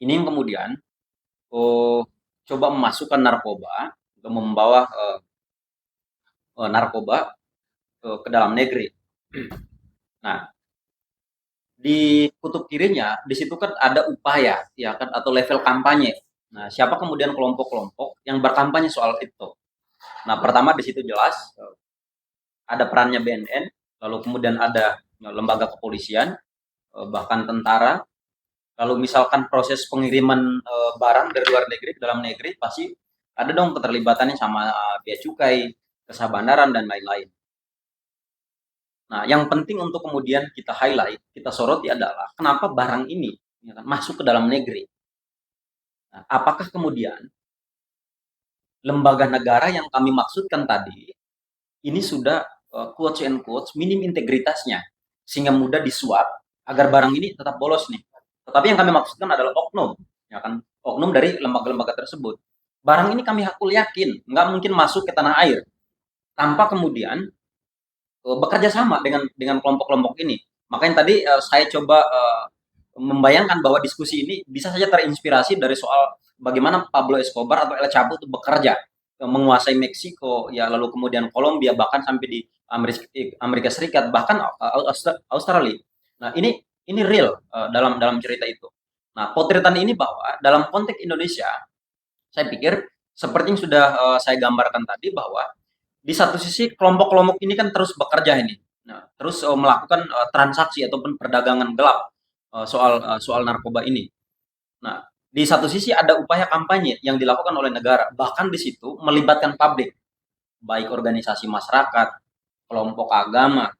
Ini yang kemudian coba memasukkan narkoba, atau membawa narkoba ke dalam negeri. Nah, di kutub kirinya, di situ kan ada upaya, ya kan, atau level kampanye. Nah, siapa kemudian kelompok-kelompok yang berkampanye soal itu? Nah, pertama di situ jelas ada perannya BNN, lalu kemudian ada lembaga kepolisian, bahkan tentara. Lalu misalkan proses pengiriman barang dari luar negeri ke dalam negeri, pasti ada dong keterlibatannya sama bea cukai, jasa bandaran, dan lain-lain. Nah, yang penting untuk kemudian kita highlight, kita soroti adalah kenapa barang ini ya kan, masuk ke dalam negeri. Nah, apakah kemudian lembaga negara yang kami maksudkan tadi ini sudah quotes and quotes minim integritasnya sehingga mudah disuap agar barang ini tetap bolos nih. Tetapi yang kami maksudkan adalah oknum, ya kan, oknum dari lembaga-lembaga tersebut. Barang ini kami yakin nggak mungkin masuk ke tanah air tanpa kemudian bekerja sama dengan kelompok-kelompok ini. Makanya tadi saya coba membayangkan bahwa diskusi ini bisa saja terinspirasi dari soal bagaimana Pablo Escobar atau El Chapo itu bekerja menguasai Meksiko, ya lalu kemudian Kolombia, bahkan sampai di Amerika Serikat, bahkan Australia. Nah, ini real dalam cerita itu. Nah, potretan ini bahwa dalam konteks Indonesia, saya pikir seperti yang sudah saya gambarkan tadi bahwa di satu sisi kelompok-kelompok ini kan terus bekerja ini, nah, terus melakukan transaksi ataupun perdagangan gelap soal narkoba ini. Nah, di satu sisi ada upaya kampanye yang dilakukan oleh negara, bahkan di situ melibatkan publik, baik organisasi masyarakat, kelompok agama,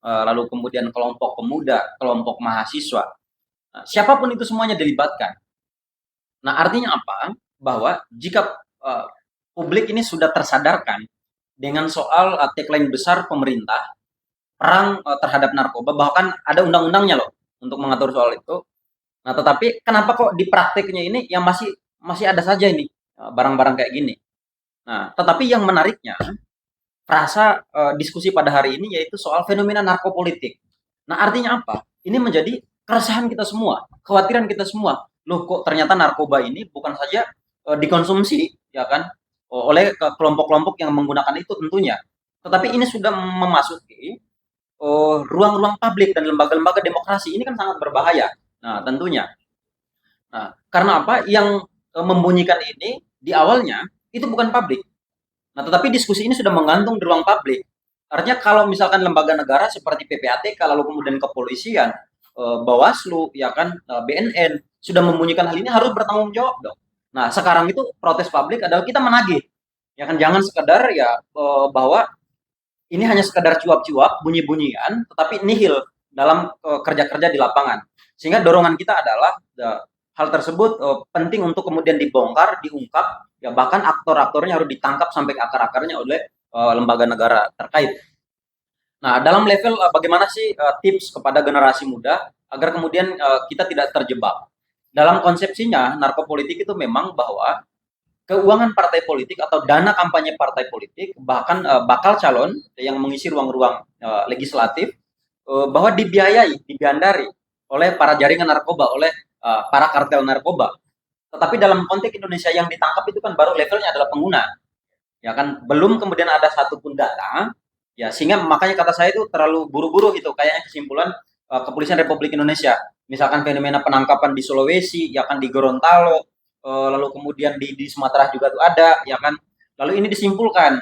lalu kemudian kelompok pemuda, kelompok mahasiswa. Nah, siapapun itu semuanya dilibatkan. Nah, artinya apa? Bahwa jika publik ini sudah tersadarkan dengan soal tagline besar pemerintah, perang terhadap narkoba, bahkan ada undang-undangnya loh untuk mengatur soal itu. Nah, tetapi kenapa kok di praktiknya ini yang masih ada saja ini barang-barang kayak gini. Nah, tetapi yang menariknya rasa diskusi pada hari ini yaitu soal fenomena narkopolitik. Nah, artinya apa? Ini menjadi keresahan kita semua, kekhawatiran kita semua. Loh, kok ternyata narkoba ini bukan saja dikonsumsi, ya kan, oleh kelompok-kelompok yang menggunakan itu tentunya, tetapi ini sudah memasuki ruang-ruang publik dan lembaga-lembaga demokrasi. Ini kan sangat berbahaya. Nah, tentunya. Nah, karena apa? Yang membunyikan ini di awalnya itu bukan publik. Nah, tetapi diskusi ini sudah menggantung di ruang publik. Artinya kalau misalkan lembaga negara seperti PPATK, lalu kemudian kepolisian, Bawaslu, ya kan, BNN sudah membunyikan hal ini harus bertanggung jawab dong. Nah, sekarang itu protes publik adalah kita menagih. Ya kan jangan sekedar ya bahwa ini hanya sekedar cuap-cuap, bunyi-bunyian, tetapi nihil dalam kerja-kerja di lapangan. Sehingga dorongan kita adalah hal tersebut penting untuk kemudian dibongkar, diungkap, ya bahkan aktor-aktornya harus ditangkap sampai ke akar-akarnya oleh lembaga negara terkait. Nah, dalam level bagaimana sih tips kepada generasi muda agar kemudian kita tidak terjebak? Dalam konsepsinya, narkopolitik itu memang bahwa keuangan partai politik atau dana kampanye partai politik, bahkan bakal calon yang mengisi ruang-ruang legislatif, bahwa dibiayai, digandari oleh para jaringan narkoba, oleh para kartel narkoba. Tetapi dalam konteks Indonesia yang ditangkap itu kan baru levelnya adalah pengguna, ya kan belum kemudian ada satupun data, ya sehingga makanya kata saya itu terlalu buru-buru itu kayaknya kesimpulan Kepolisian Republik Indonesia. Misalkan fenomena penangkapan di Sulawesi, ya kan di Gorontalo, lalu kemudian di Sumatera juga tuh ada, ya kan. Lalu ini disimpulkan.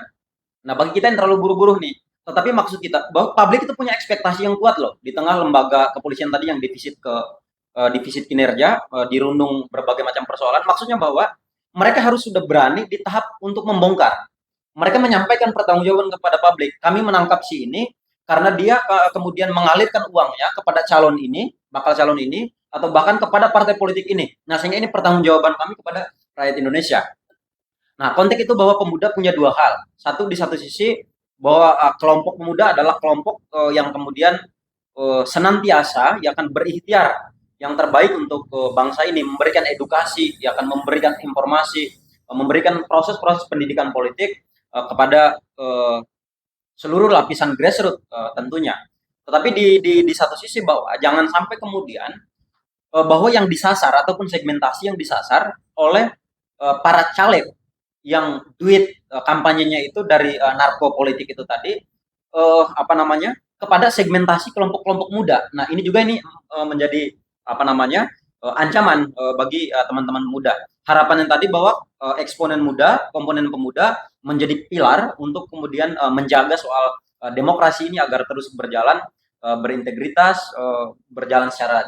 Nah, bagi kita yang terlalu buru-buru nih, tetapi maksud kita bahwa publik itu punya ekspektasi yang kuat loh di tengah lembaga kepolisian tadi yang defisit kinerja, dirundung berbagai macam persoalan. Maksudnya bahwa mereka harus sudah berani di tahap untuk membongkar. Mereka menyampaikan pertanggungjawaban kepada publik. Kami menangkap si ini karena dia kemudian mengalirkan uangnya kepada calon ini, bakal calon ini, atau bahkan kepada partai politik ini. Nah, sehingga ini pertanggungjawaban kami kepada rakyat Indonesia. Nah, konteks itu bahwa pemuda punya dua hal. Satu, di satu sisi bahwa kelompok pemuda adalah kelompok yang kemudian senantiasa ya akan berikhtiar yang terbaik untuk bangsa ini, memberikan edukasi, ya akan memberikan informasi, memberikan proses-proses pendidikan politik kepada seluruh lapisan grassroots tentunya. Tetapi di satu sisi bahwa jangan sampai kemudian bahwa yang disasar ataupun segmentasi yang disasar oleh para caleg yang duit kampanyenya itu dari narko politik itu tadi apa namanya kepada segmentasi kelompok-kelompok muda. Nah, ini juga menjadi apa namanya ancaman bagi teman-teman muda. Harapan yang tadi bahwa eksponen muda, komponen pemuda menjadi pilar untuk kemudian menjaga soal demokrasi ini agar terus berjalan berintegritas, berjalan secara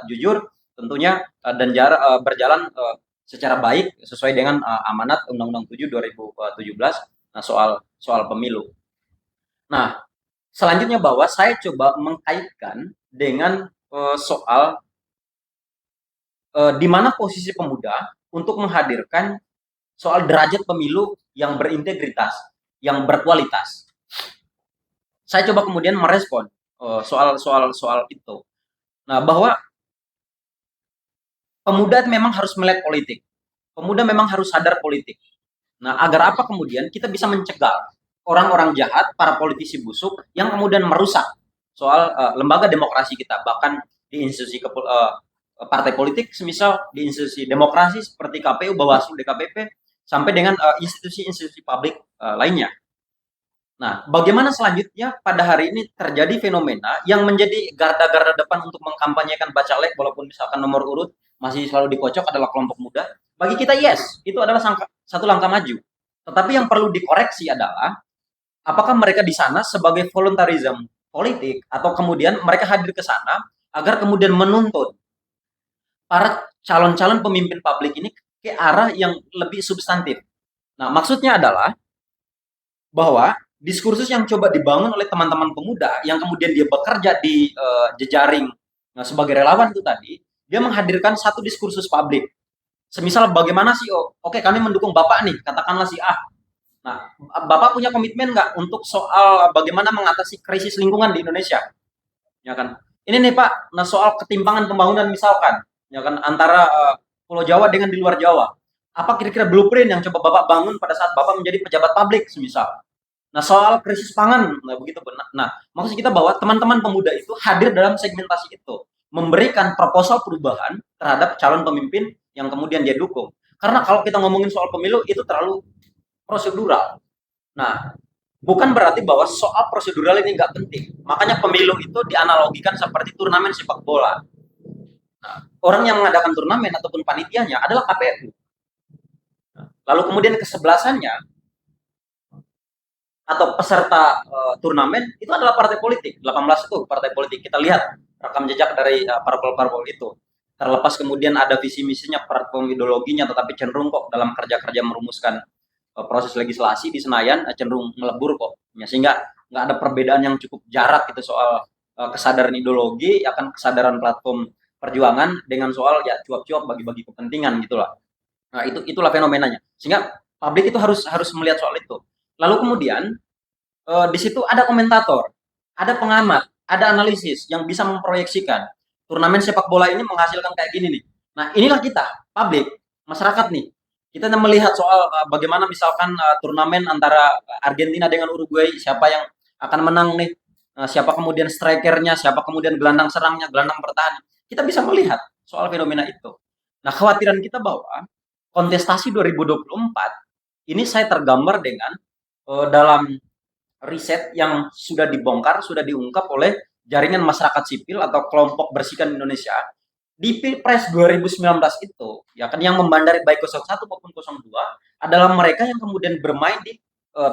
jujur tentunya dan berjalan secara baik sesuai dengan amanat Undang-Undang 7 2017 soal pemilu. Nah, selanjutnya bahwa saya coba mengkaitkan dengan soal di mana posisi pemuda untuk menghadirkan soal derajat pemilu yang berintegritas, yang berkualitas. Saya coba kemudian merespon soal itu. Nah, bahwa pemuda memang harus melek politik. Pemuda memang harus sadar politik. Nah, agar apa kemudian kita bisa mencegah orang-orang jahat, para politisi busuk yang kemudian merusak soal lembaga demokrasi kita, bahkan di institusi partai politik, semisal di institusi demokrasi seperti KPU, Bawaslu, DKPP, sampai dengan institusi-institusi publik lainnya. Nah, bagaimana selanjutnya pada hari ini terjadi fenomena yang menjadi garda-garda depan untuk mengkampanyekan bacalek, walaupun misalkan nomor urut masih selalu dikocok adalah kelompok muda. Bagi kita yes, itu adalah satu langkah maju. Tetapi yang perlu dikoreksi adalah apakah mereka di sana sebagai voluntarism politik atau kemudian mereka hadir ke sana agar kemudian menuntut para calon-calon pemimpin publik ini ke arah yang lebih substantif. Nah, maksudnya adalah bahwa diskursus yang coba dibangun oleh teman-teman pemuda yang kemudian dia bekerja di jejaring sebagai relawan itu tadi, dia menghadirkan satu diskursus publik. Semisal bagaimana sih, oke kami mendukung Bapak nih, katakanlah si A. Nah, Bapak punya komitmen nggak untuk soal bagaimana mengatasi krisis lingkungan di Indonesia? Ya kan? Ini nih Pak, nah soal ketimpangan pembangunan misalkan, ya kan antara Pulau Jawa dengan di luar Jawa. Apa kira-kira blueprint yang coba Bapak bangun pada saat Bapak menjadi pejabat publik semisal? Nah, soal krisis pangan, nah begitu benar. Nah, maksud kita bahwa teman-teman pemuda itu hadir dalam segmentasi itu, memberikan proposal perubahan terhadap calon pemimpin yang kemudian dia dukung. Karena kalau kita ngomongin soal pemilu itu terlalu prosedural. Nah, bukan berarti bahwa soal prosedural ini nggak penting. Makanya pemilu itu dianalogikan seperti turnamen sepak bola. Nah, orang yang mengadakan turnamen ataupun panitianya adalah KPU. Lalu kemudian kesebelasannya atau peserta turnamen itu adalah partai politik. 18 itu partai politik. Kita lihat rekam jejak dari parpol-parpol itu. Terlepas kemudian ada visi misinya, platform ideologinya, tetapi cenderung kok dalam kerja-kerja merumuskan proses legislasi di Senayan cenderung melebur kok. Ya, sehingga nggak ada perbedaan yang cukup jarak gitu soal kesadaran ideologi akan kesadaran platform perjuangan dengan soal ya cuap-cuap bagi-bagi kepentingan gitulah. Nah, itulah fenomenanya. Sehingga publik itu harus harus melihat soal itu. Lalu kemudian di situ ada komentator, ada pengamat, ada analisis yang bisa memproyeksikan turnamen sepak bola ini menghasilkan kayak gini nih. Nah, inilah kita, publik, masyarakat nih. Kita melihat soal bagaimana misalkan turnamen antara Argentina dengan Uruguay, siapa yang akan menang nih, siapa kemudian strikernya, siapa kemudian gelandang serangnya, gelandang bertahan. Kita bisa melihat soal fenomena itu. Nah, khawatiran kita bahwa kontestasi 2024 ini saya tergambar dengan dalam riset yang sudah dibongkar, sudah diungkap oleh jaringan masyarakat sipil atau kelompok Bersihkan Indonesia di Pilpres 2019 itu, ya kan yang membandari baik 01 maupun 02 adalah mereka yang kemudian bermain di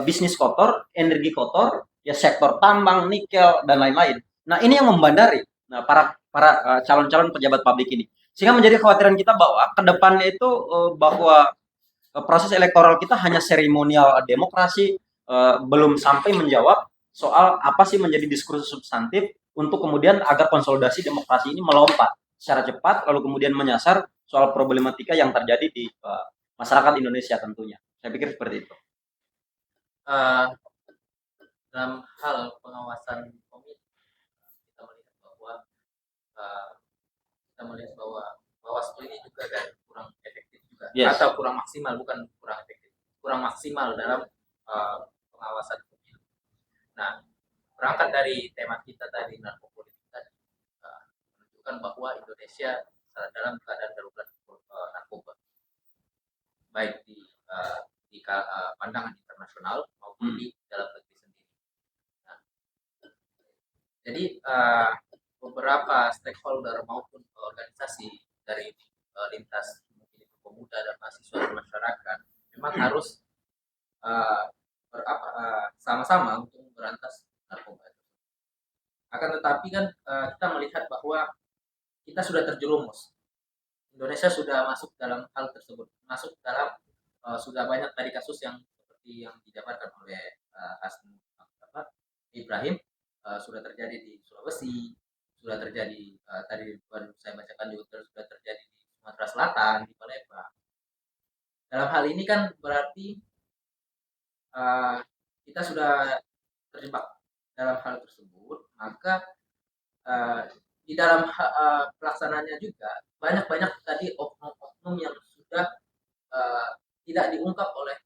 bisnis kotor, energi kotor, ya sektor tambang, nikel dan lain-lain. Nah, ini yang membandari para para calon-calon pejabat publik ini. Sehingga menjadi kekhawatiran kita bahwa ke depannya itu bahwa proses elektoral kita hanya seremonial demokrasi, belum sampai menjawab soal apa sih menjadi diskursus substantif untuk kemudian agar konsolidasi demokrasi ini melompat secara cepat lalu kemudian menyasar soal problematika yang terjadi di masyarakat Indonesia tentunya. Saya pikir seperti itu. Eh, dalam hal pengawasan pemilu kita melihat bahwa eh, kita melihat bahwa Bawaslu ini juga kan kurang efektif juga. Yes. Atau kurang maksimal, bukan kurang efektif, kurang maksimal dalam pengawasan pemilu. Nah, berangkat dari tema kita tadi narkopolitik tadi, menunjukkan bahwa Indonesia dalam keadaan darurat narkoba, baik di pandangan internasional maupun di dalam negeri sendiri. Nah, jadi beberapa stakeholder maupun organisasi dari lintas pemuda dan mahasiswa dan masyarakat memang harus sama-sama untuk memberantas narkoba. Akan tetapi kan kita melihat bahwa kita sudah terjerumus. Indonesia sudah masuk dalam hal tersebut, masuk dalam sudah banyak tadi kasus yang seperti yang dijabarkan oleh Ibrahim, sudah terjadi di Sulawesi, sudah terjadi tadi saya bacakan juga sudah terjadi di Sumatera Selatan, di Palembang. Dalam hal ini kan berarti kita sudah terjebak dalam hal tersebut, maka di dalam pelaksanaannya juga banyak tadi oknum-oknum yang sudah tidak diungkap oleh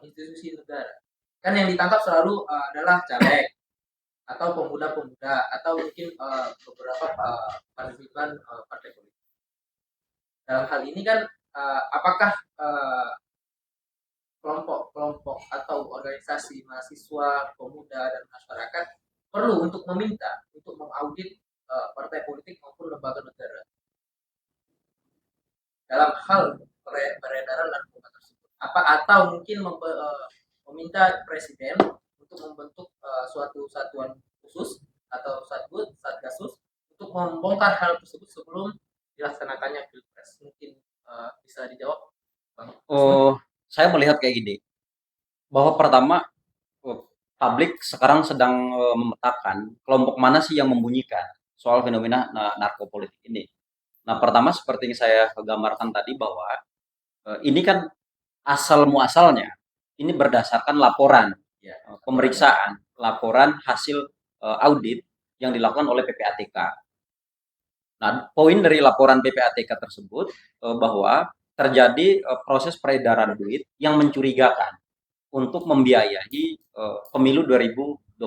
institusi negara. Kan yang ditangkap selalu adalah caleg atau pemuda-pemuda atau mungkin beberapa partisipan partai politik. Dalam hal ini kan apakah kelompok-kelompok atau organisasi mahasiswa, pemuda dan masyarakat perlu untuk meminta untuk mengaudit partai politik maupun lembaga negara dalam hal peredaran narkoba tersebut. Atau mungkin meminta presiden untuk membentuk suatu satuan khusus atau satgasus untuk membongkar hal tersebut sebelum dilaksanakannya pilpres. Mungkin bisa dijawab, Bang. Saya melihat kayak gini, bahwa pertama publik sekarang sedang memetakan kelompok mana sih yang membunyikan soal fenomena narkopolitik ini. Nah, pertama seperti yang saya gambarkan tadi bahwa ini kan asal muasalnya ini berdasarkan laporan pemeriksaan, laporan hasil audit yang dilakukan oleh PPATK. Nah, poin dari laporan PPATK tersebut bahwa terjadi proses peredaran duit yang mencurigakan untuk membiayai pemilu 2024.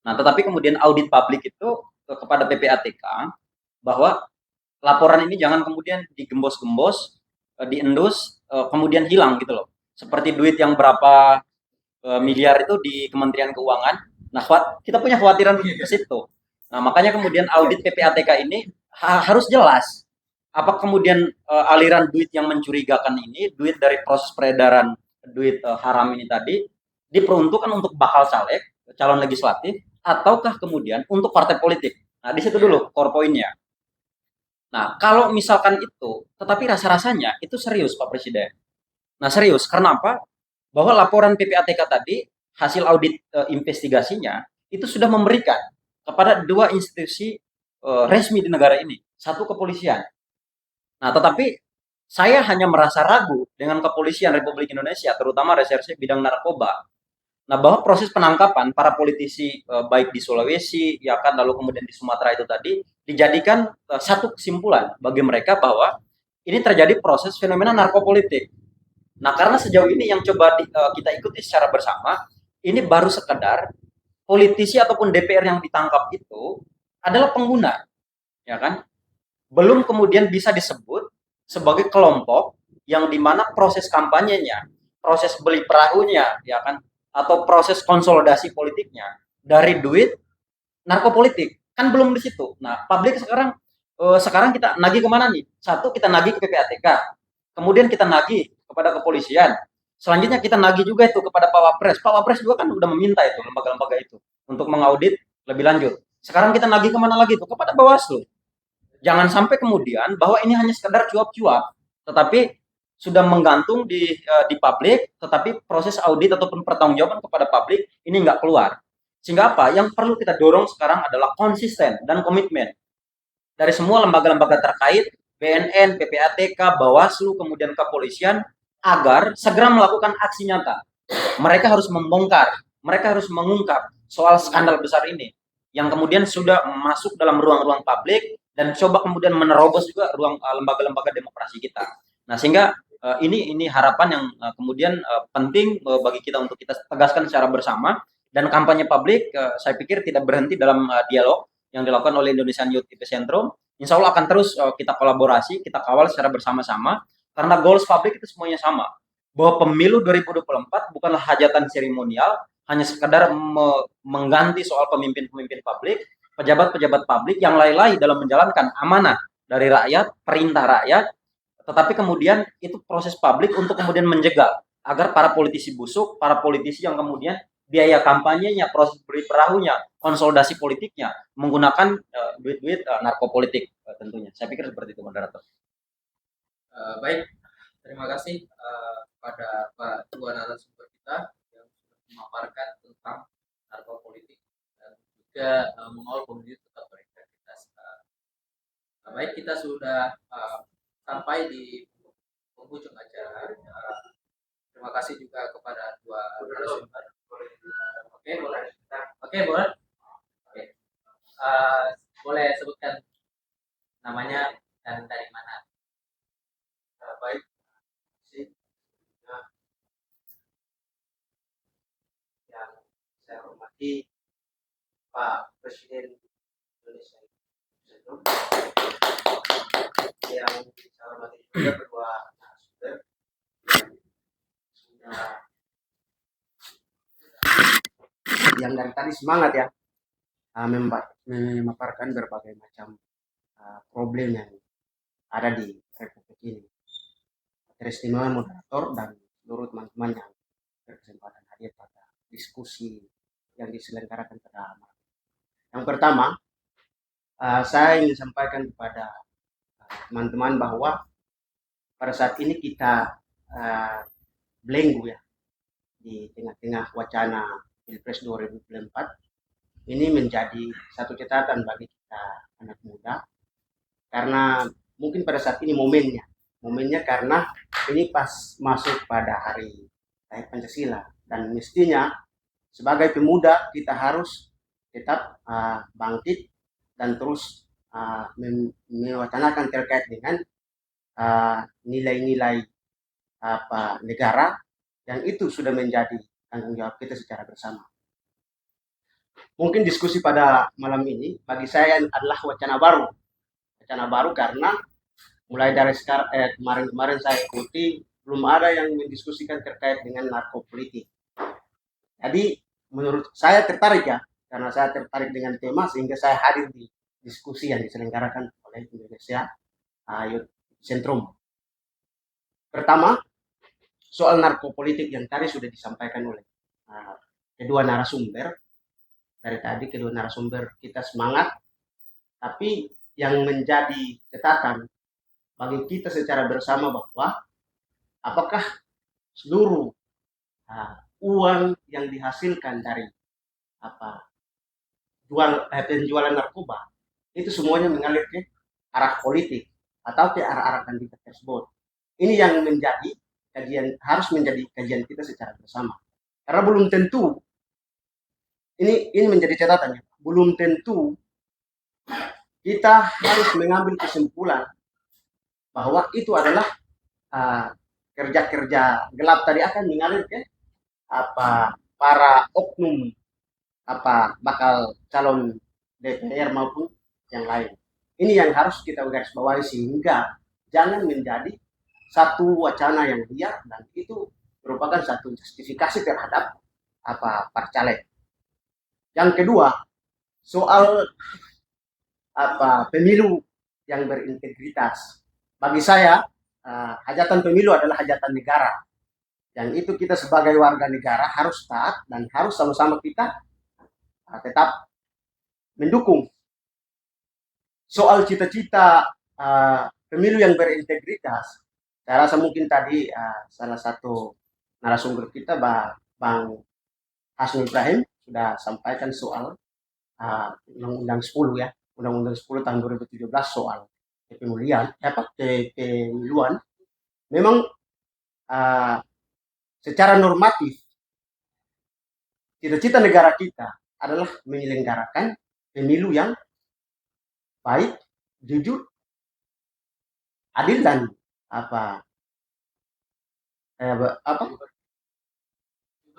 Nah, tetapi kemudian audit publik itu kepada PPATK bahwa laporan ini jangan kemudian digembos-gembos, diendus, kemudian hilang gitu loh. Seperti duit yang berapa miliar itu di Kementerian Keuangan. Nah, kita punya khawatiran ke situ. Nah, makanya kemudian audit PPATK ini harus jelas. Apa kemudian aliran duit yang mencurigakan ini, duit dari proses peredaran duit haram ini tadi, diperuntukkan untuk bakal caleg, calon legislatif, ataukah kemudian untuk partai politik. Nah, di situ dulu core poinnya. Nah, kalau misalkan itu, tetapi rasa-rasanya itu serius Pak Presiden. Nah serius, karena apa? Bahwa laporan PPATK tadi, hasil audit investigasinya, itu sudah memberikan kepada dua institusi resmi di negara ini. Satu kepolisian. Nah tetapi saya hanya merasa ragu dengan kepolisian Republik Indonesia, terutama reserse bidang narkoba. Nah, bahwa proses penangkapan para politisi baik di Sulawesi, ya kan, lalu kemudian di Sumatera itu tadi dijadikan satu kesimpulan bagi mereka bahwa ini terjadi proses fenomena narkopolitik. Nah, karena sejauh ini yang coba kita ikuti secara bersama, ini baru sekedar politisi ataupun DPR yang ditangkap itu adalah pengguna, ya kan? Belum kemudian bisa disebut sebagai kelompok yang dimana proses kampanyenya, proses beli perahunya, ya kan, atau proses konsolidasi politiknya dari duit narkopolitik, kan belum di situ. Nah, publik sekarang kita nagih kemana nih? Satu, kita nagih ke PPATK, kemudian kita nagih kepada kepolisian, selanjutnya kita nagih juga itu kepada Pak Wapres. Pak Wapres juga kan udah meminta itu lembaga-lembaga itu untuk mengaudit lebih lanjut. Sekarang kita nagih kemana lagi itu? Kepada Bawaslu. Jangan sampai kemudian bahwa ini hanya sekedar cuap-cuap, tetapi sudah menggantung di publik, tetapi proses audit ataupun pertanggungjawaban kepada publik ini nggak keluar. Sehingga apa? Yang perlu kita dorong sekarang adalah konsisten dan komitmen dari semua lembaga-lembaga terkait, BNN, PPATK, Bawaslu, kemudian kepolisian, agar segera melakukan aksi nyata. Mereka harus membongkar, mereka harus mengungkap soal skandal besar ini, yang kemudian sudah masuk dalam ruang-ruang publik dan coba kemudian menerobos juga ruang lembaga-lembaga demokrasi kita. Nah, sehingga ini harapan yang kemudian penting bagi kita untuk kita tegaskan secara bersama, dan kampanye publik saya pikir tidak berhenti dalam dialog yang dilakukan oleh Indonesian Youth Epicentrum. Insya Allah akan terus kita kolaborasi, kita kawal secara bersama-sama, karena goals publik itu semuanya sama, bahwa pemilu 2024 bukanlah hajatan seremonial, hanya sekedar mengganti soal pemimpin-pemimpin publik, pejabat-pejabat publik yang lalai dalam menjalankan amanah dari rakyat, perintah rakyat, tetapi kemudian itu proses publik untuk kemudian menjegal agar para politisi busuk, para politisi yang kemudian biaya kampanyenya, proses beli perahunya, konsolidasi politiknya menggunakan duit-duit narkopolitik tentunya. Saya pikir seperti itu, moderator. Baik, terima kasih pada Pak dua narasumber kita yang sudah memaparkan tentang narkopolitik dan juga mengawal pemilu tetap berintegritas. Baik, kita sudah sampai di penghujung acara. Terima kasih juga kepada dua narasumber. Oke, boleh. Oke, boleh. Oke. Boleh sebutkan namanya dan dari mana? Baik, sih. Nah, yang saya hormati Pak Presiden Indonesia, yang saya hormati juga kedua narasumber yang dari tadi semangat ya memaparkan berbagai macam problem yang ada di Republik ini. Teristimewa moderator dan seluruh teman-teman yang berkesempatan hadir pada diskusi yang diselenggarakan pada malam. Yang pertama, saya ingin sampaikan kepada teman-teman bahwa pada saat ini kita belenggu ya di tengah-tengah wacana Pilpres 2024. Ini menjadi satu catatan bagi kita anak muda, karena mungkin pada saat ini momennya karena ini pas masuk pada hari lahir Pancasila, dan mestinya sebagai pemuda kita harus tetap bangkit dan terus mewacanakan terkait dengan nilai-nilai negara yang itu sudah menjadi tanggung jawab kita secara bersama. Mungkin diskusi pada malam ini bagi saya adalah wacana baru karena mulai dari kemarin saya ikuti belum ada yang mendiskusikan terkait dengan narkopolitik. Jadi menurut saya tertarik ya, karena saya tertarik dengan tema sehingga saya hadir di diskusi yang diselenggarakan oleh Indonesia Youth Epicentrum. Pertama, soal narkopolitik yang tadi sudah disampaikan oleh kedua narasumber. Dari tadi kedua narasumber kita semangat, tapi yang menjadi catatan bagi kita secara bersama bahwa apakah seluruh uang yang dihasilkan dari apa penjualan narkoba itu semuanya mengalir ke arah politik atau ke arah-arah kandidat tersebut. Ini yang menjadi harus menjadi kajian kita secara bersama. Karena belum tentu ini menjadi catatannya. Belum tentu kita harus mengambil kesimpulan bahwa itu adalah kerja-kerja gelap tadi akan mengalir ke para oknum bakal calon DPR maupun yang lain. Ini yang harus kita garis bawahi sehingga jangan menjadi satu wacana yang liar dan itu merupakan satu justifikasi terhadap para caleg. Yang kedua, soal pemilu yang berintegritas. Bagi saya, hajatan pemilu adalah hajatan negara. Yang itu kita sebagai warga negara harus taat dan harus sama-sama kita tetap mendukung. Soal cita-cita pemilu yang berintegritas, saya rasa mungkin tadi salah satu narasumber kita, Bang Hasnul Ibrahim, sudah sampaikan soal Undang-Undang 10 ya, Undang-Undang 10 tahun 2017 soal pemilihan, pemiluan. Memang secara normatif cita-cita negara kita adalah menyelenggarakan pemilu yang baik, jujur, adil dan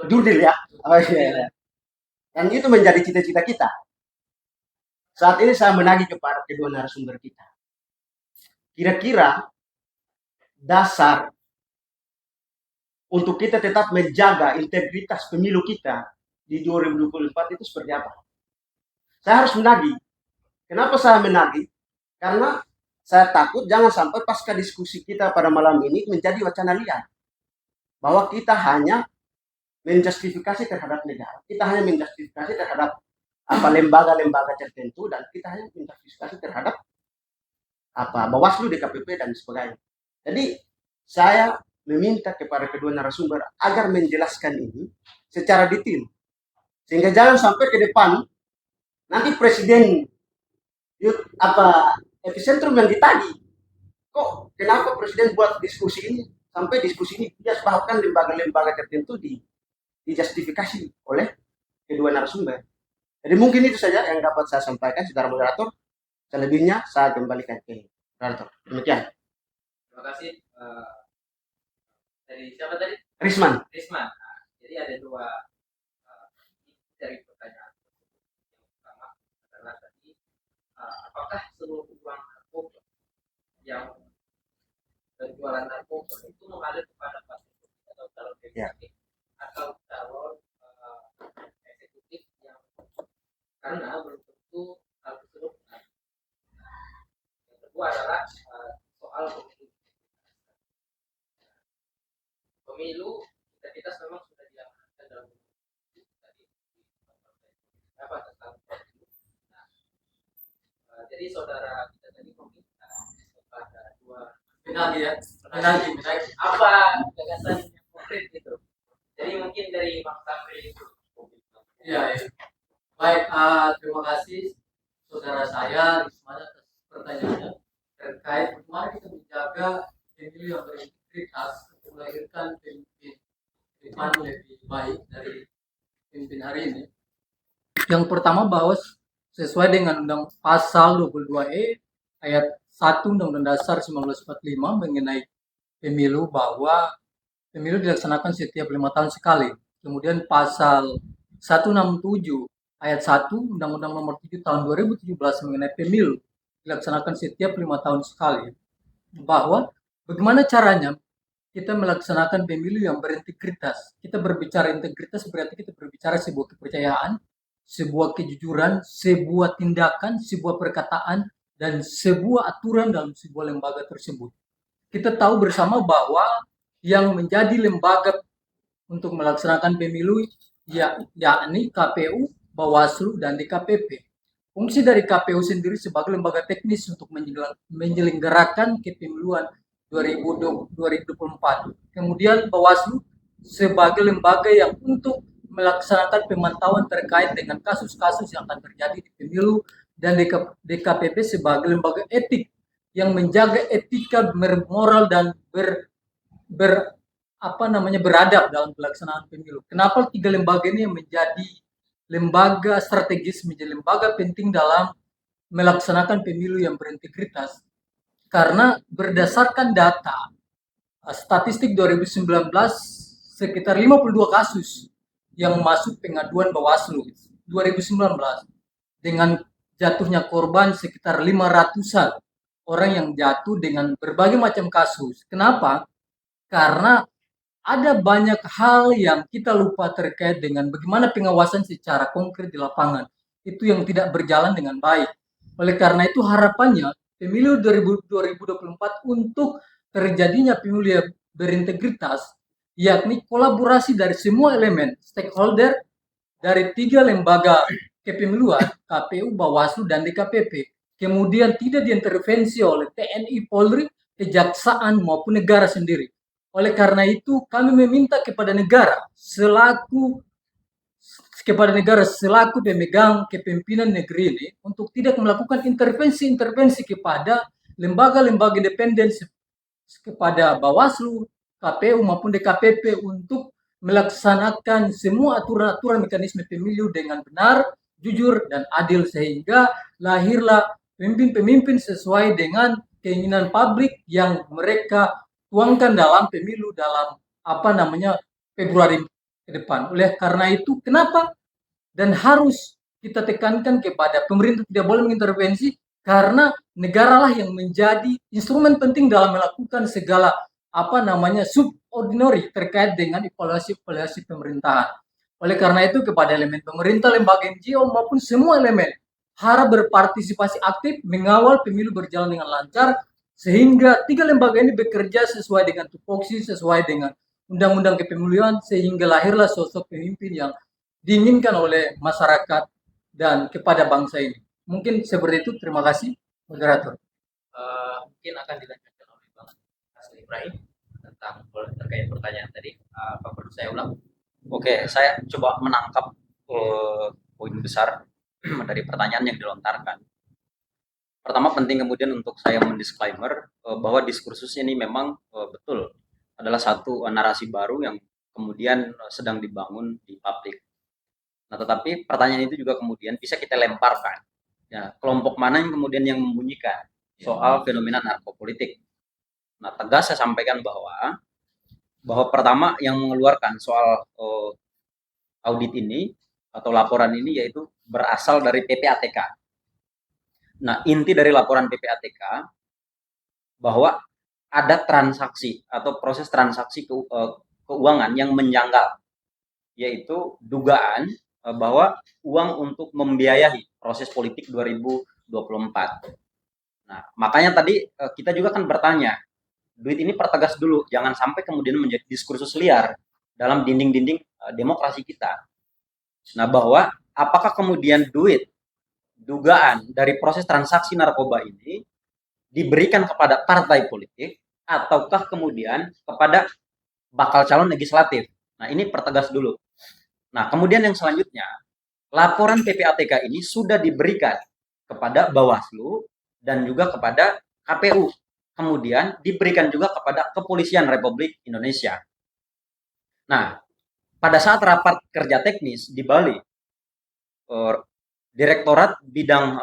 jurdil ya. Dan itu menjadi cita-cita kita. Saat ini saya menagih kepada kedua narasumber kita. Kira-kira dasar untuk kita tetap menjaga integritas pemilu kita di 2024 itu seperti apa? Saya harus menagih. Kenapa saya menagih? Karena saya takut jangan sampai pasca diskusi kita pada malam ini menjadi wacana liar. Bahwa kita hanya menjustifikasi terhadap negara. Kita hanya menjustifikasi terhadap lembaga-lembaga tertentu dan kita hanya menjustifikasi terhadap Bawaslu, DKPP dan sebagainya. Jadi saya meminta kepada kedua narasumber agar menjelaskan ini secara detail. Sehingga jangan sampai ke depan nanti presiden epicentrum yang ditagih. Kok kenapa presiden buat diskusi ini sampai diskusi ini dia bahkan lembaga-lembaga tertentu dijustifikasi oleh kedua narasumber. Jadi mungkin itu saja yang dapat saya sampaikan, saudara moderator. Selebihnya saya kembalikan ke moderator. Demikian. Terima kasih. Dari siapa tadi? Risman. Risman. Jadi ada dua dari pertanyaan. Yang pertama adalah tadi apakah seluruh uang narkoba yang penjualan narkoba itu mengalir kepada pasien atau calon eksekutif atau calon eksekutif yang karena belum tentu hal tersebut benar. Yang kedua adalah soal pemilu kita memang sudah diamankan dalam tadi apa tentang pemilu. Nah, jadi saudara kita tadi meminta kepada dua Menagi apa gagasan yang konkret gitu. Jadi mungkin dari Bang Sapri itu. Ya. Baik, terima kasih saudara saya Risman atas pertanyaannya terkait bagaimana kita menjaga pemilu yang berintegritas untuk melahirkan pemimpin lebih baik dari pemimpin hari ini. Yang pertama bahwa sesuai dengan Undang Pasal 22E ayat 1 Undang-Undang Dasar 1945 mengenai pemilu bahwa pemilu dilaksanakan setiap 5 tahun sekali. Kemudian Pasal 167 ayat 1 Undang-Undang Nomor 7 Tahun 2017 mengenai pemilu dilaksanakan setiap 5 tahun sekali. Bahwa bagaimana caranya kita melaksanakan pemilu yang berintegritas. Kita berbicara integritas berarti kita berbicara sebuah kepercayaan, sebuah kejujuran, sebuah tindakan, sebuah perkataan, dan sebuah aturan dalam sebuah lembaga tersebut. Kita tahu bersama bahwa yang menjadi lembaga untuk melaksanakan pemilu yakni KPU, Bawaslu, dan DKPP. Fungsi dari KPU sendiri sebagai lembaga teknis untuk menyelenggarakan kepemiluan 2024. Kemudian Bawaslu sebagai lembaga yang untuk melaksanakan pemantauan terkait dengan kasus-kasus yang akan terjadi di pemilu, dan DKPP sebagai lembaga etik yang menjaga etika moral dan beradab dalam pelaksanaan pemilu. Kenapa tiga lembaga ini yang menjadi lembaga strategis, menjadi lembaga penting dalam melaksanakan pemilu yang berintegritas? Karena berdasarkan data statistik 2019, sekitar 52 kasus yang masuk pengaduan Bawaslu 2019, dengan jatuhnya korban sekitar 500-an orang yang jatuh dengan berbagai macam kasus. Kenapa? Karena ada banyak hal yang kita lupa terkait dengan bagaimana pengawasan secara konkret di lapangan. Itu yang tidak berjalan dengan baik. Oleh karena itu harapannya pemilu 2024 untuk terjadinya pemilu yang berintegritas, yakni kolaborasi dari semua elemen stakeholder dari tiga lembaga kepemiluan, KPU, Bawaslu, dan DKPP. Kemudian tidak diintervensi oleh TNI, Polri, Kejaksaan maupun negara sendiri. Oleh karena itu kami meminta kepada negara selaku pemegang kepemimpinan negeri ini untuk tidak melakukan intervensi-intervensi kepada lembaga-lembaga independen, kepada Bawaslu, KPU maupun DKPP untuk melaksanakan semua aturan-aturan mekanisme pemilu dengan benar, jujur, dan adil, sehingga lahirlah pemimpin-pemimpin sesuai dengan keinginan publik yang mereka tuangkan dalam pemilu dalam Februari ke depan. Oleh karena itu, kenapa dan harus kita tekankan kepada pemerintah tidak boleh mengintervensi, karena negaralah yang menjadi instrumen penting dalam melakukan segala subordinary terkait dengan evaluasi pemerintahan. Oleh karena itu kepada elemen pemerintah, lembaga NGO maupun semua elemen harap berpartisipasi aktif mengawal pemilu berjalan dengan lancar, sehingga tiga lembaga ini bekerja sesuai dengan tupoksi, sesuai dengan undang-undang kepemiluan, sehingga lahirlah sosok pemimpin yang diinginkan oleh masyarakat dan kepada bangsa ini. Mungkin seperti itu. Terima kasih, moderator. Mungkin akan dilanjutkan oleh Bang Asli Ibrahim tentang terkait pertanyaan tadi. Apa perlu saya ulang? Oke, saya coba menangkap poin besar dari pertanyaan yang dilontarkan. Pertama, penting kemudian untuk saya mendisclaimer bahwa diskursusnya ini memang betul adalah satu narasi baru yang kemudian sedang dibangun di publik. Nah, tetapi pertanyaan itu juga kemudian bisa kita lemparkan. Ya, kelompok mana yang kemudian yang membunyikan soal fenomena narkopolitik. Nah, tegas saya sampaikan bahwa pertama yang mengeluarkan soal audit ini atau laporan ini yaitu berasal dari PPATK. Nah, inti dari laporan PPATK bahwa ada transaksi atau proses transaksi keuangan yang menjanggal, yaitu dugaan bahwa uang untuk membiayai proses politik 2024. Nah, makanya tadi kita juga kan bertanya, duit ini pertegas dulu, jangan sampai kemudian menjadi diskursus liar dalam dinding-dinding demokrasi kita. Nah, bahwa apakah kemudian dugaan dari proses transaksi narkoba ini diberikan kepada partai politik ataukah kemudian kepada bakal calon legislatif. Nah, ini pertegas dulu. Nah, kemudian yang selanjutnya, laporan PPATK ini sudah diberikan kepada Bawaslu dan juga kepada KPU. Kemudian diberikan juga kepada Kepolisian Republik Indonesia. Nah, pada saat rapat kerja teknis di Bali, Direktorat Bidang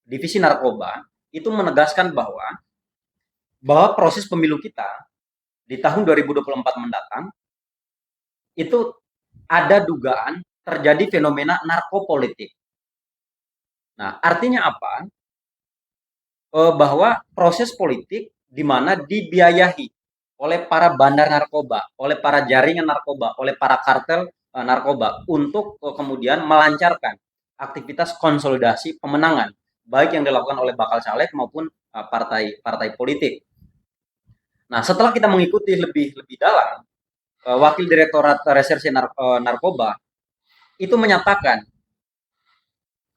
Divisi Narkoba itu menegaskan bahwa proses pemilu kita di tahun 2024 mendatang itu ada dugaan terjadi fenomena narkopolitik. Nah, artinya apa? Bahwa proses politik di mana dibiayai oleh para bandar narkoba, oleh para jaringan narkoba, oleh para kartel narkoba untuk kemudian melancarkan aktivitas konsolidasi pemenangan baik yang dilakukan oleh bakal caleg maupun partai politik. Nah, setelah kita mengikuti lebih dalam, Wakil Direktorat Reserse Narkoba itu menyatakan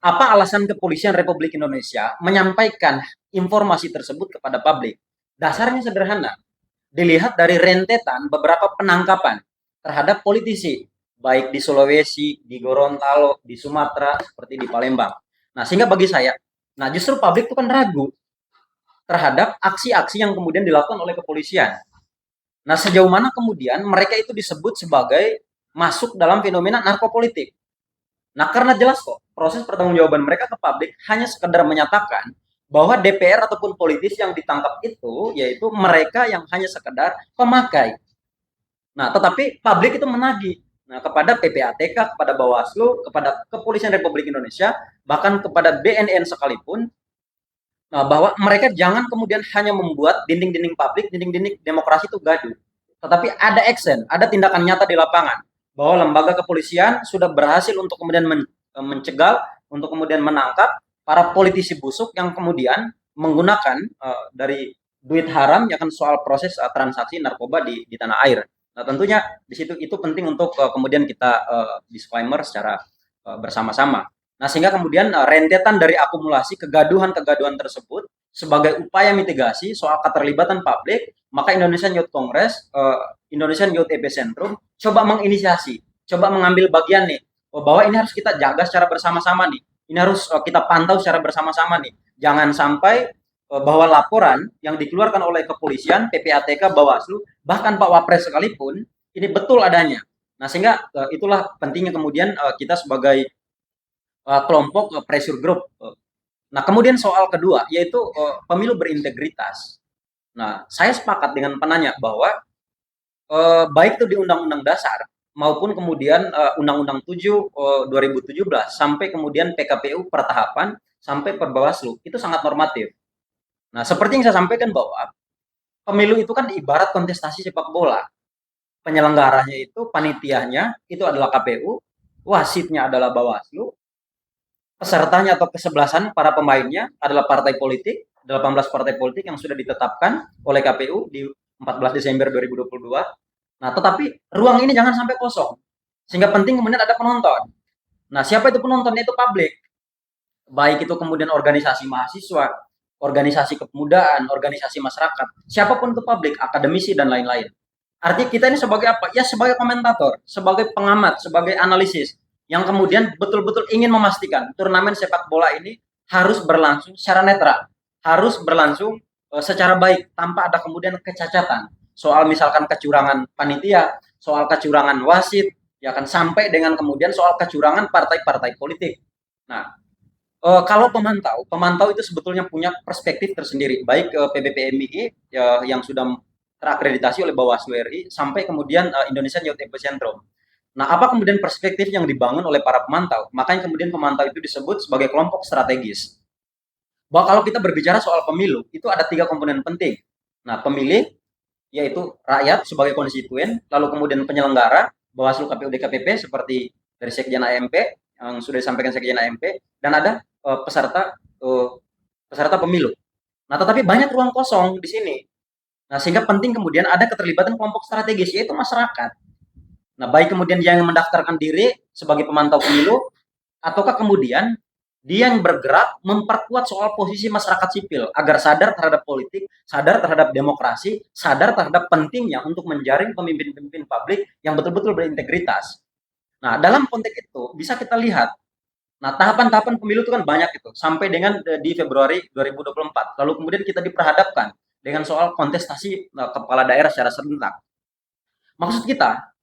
apa alasan Kepolisian Republik Indonesia menyampaikan informasi tersebut kepada publik. Dasarnya sederhana, dilihat dari rentetan beberapa penangkapan terhadap politisi, baik di Sulawesi, di Gorontalo, di Sumatera, seperti di Palembang. Nah, sehingga bagi saya, nah justru publik itu kan ragu terhadap aksi-aksi yang kemudian dilakukan oleh kepolisian. Nah, sejauh mana kemudian mereka itu disebut sebagai masuk dalam fenomena narkopolitik. Nah, karena jelas kok, proses pertanggungjawaban mereka ke publik hanya sekedar menyatakan bahwa DPR ataupun politis yang ditangkap itu, yaitu mereka yang hanya sekedar pemakai. Nah, tetapi publik itu menagih. Nah, kepada PPATK, kepada Bawaslu, kepada Kepolisian Republik Indonesia, bahkan kepada BNN sekalipun, bahwa mereka jangan kemudian hanya membuat dinding-dinding publik, dinding-dinding demokrasi itu gaduh. Tetapi ada action, ada tindakan nyata di lapangan. Bahwa lembaga kepolisian sudah berhasil untuk kemudian mencegal, untuk kemudian menangkap para politisi busuk yang kemudian menggunakan dari duit haram ya kan soal proses transaksi narkoba di tanah air. Nah, tentunya di situ itu penting untuk kemudian kita disclaimer secara bersama-sama. Nah, sehingga kemudian rentetan dari akumulasi kegaduhan-kegaduhan tersebut sebagai upaya mitigasi soal keterlibatan publik, maka Indonesian Youth Congress, Indonesian Youth Epicentrum coba menginisiasi, coba mengambil bagian nih, bahwa ini harus kita jaga secara bersama-sama nih. Ini harus kita pantau secara bersama-sama nih. Jangan sampai bahwa laporan yang dikeluarkan oleh kepolisian, PPATK, Bawaslu, bahkan Pak Wapres sekalipun, ini betul adanya. Nah, sehingga itulah pentingnya kemudian kita sebagai kelompok pressure group. Nah, kemudian soal kedua yaitu pemilu berintegritas. Nah, saya sepakat dengan penanya bahwa baik itu di Undang-Undang Dasar maupun kemudian Undang-Undang 7 2017 sampai kemudian PKPU pertahapan sampai per Bawaslu itu sangat normatif. Nah, seperti yang saya sampaikan bahwa pemilu itu kan ibarat kontestasi sepak bola. Penyelenggaranya itu, panitianya itu adalah KPU, wasitnya adalah Bawaslu, pesertanya atau kesebelasan para pemainnya adalah partai politik, 18 partai politik yang sudah ditetapkan oleh KPU di 14 Desember 2022. Nah, tetapi ruang ini jangan sampai kosong. Sehingga penting kemudian ada penonton. Nah, siapa itu penontonnya? Itu publik. Baik itu kemudian organisasi mahasiswa, organisasi kepemudaan, organisasi masyarakat, siapapun itu publik, akademisi dan lain-lain. Artinya kita ini sebagai apa? Ya sebagai komentator, sebagai pengamat, sebagai analisis yang kemudian betul-betul ingin memastikan turnamen sepak bola ini harus berlangsung secara netral, harus berlangsung secara baik tanpa ada kemudian kecacatan. Soal misalkan kecurangan panitia, soal kecurangan wasit, ya kan sampai dengan kemudian soal kecurangan partai-partai politik. Nah, kalau pemantau itu sebetulnya punya perspektif tersendiri, baik PBPMI yang sudah terakreditasi oleh Bawaslu RI sampai kemudian Indonesian Youth Epicentrum. Nah, apa kemudian perspektif yang dibangun oleh para pemantau? Makanya kemudian pemantau itu disebut sebagai kelompok strategis. Bahwa kalau kita berbicara soal pemilu, itu ada 3 komponen penting. Nah, pemilih, yaitu rakyat sebagai konstituen, lalu kemudian penyelenggara, Bawaslu, KPU, DKPP, seperti dari Sekjen AMP, yang sudah disampaikan Sekjen AMP, dan ada peserta pemilu. Nah, tetapi banyak ruang kosong di sini. Nah, sehingga penting kemudian ada keterlibatan kelompok strategis, yaitu masyarakat. Nah, baik kemudian dia yang mendaftarkan diri sebagai pemantau pemilu, ataukah kemudian dia yang bergerak memperkuat soal posisi masyarakat sipil agar sadar terhadap politik, sadar terhadap demokrasi, sadar terhadap pentingnya untuk menjaring pemimpin-pemimpin publik yang betul-betul berintegritas. Nah, dalam konteks itu bisa kita lihat. Nah, tahapan-tahapan pemilu itu kan banyak itu sampai dengan di Februari 2024. Lalu kemudian kita diperhadapkan dengan soal kontestasi kepala daerah secara serentak. Maksud kita,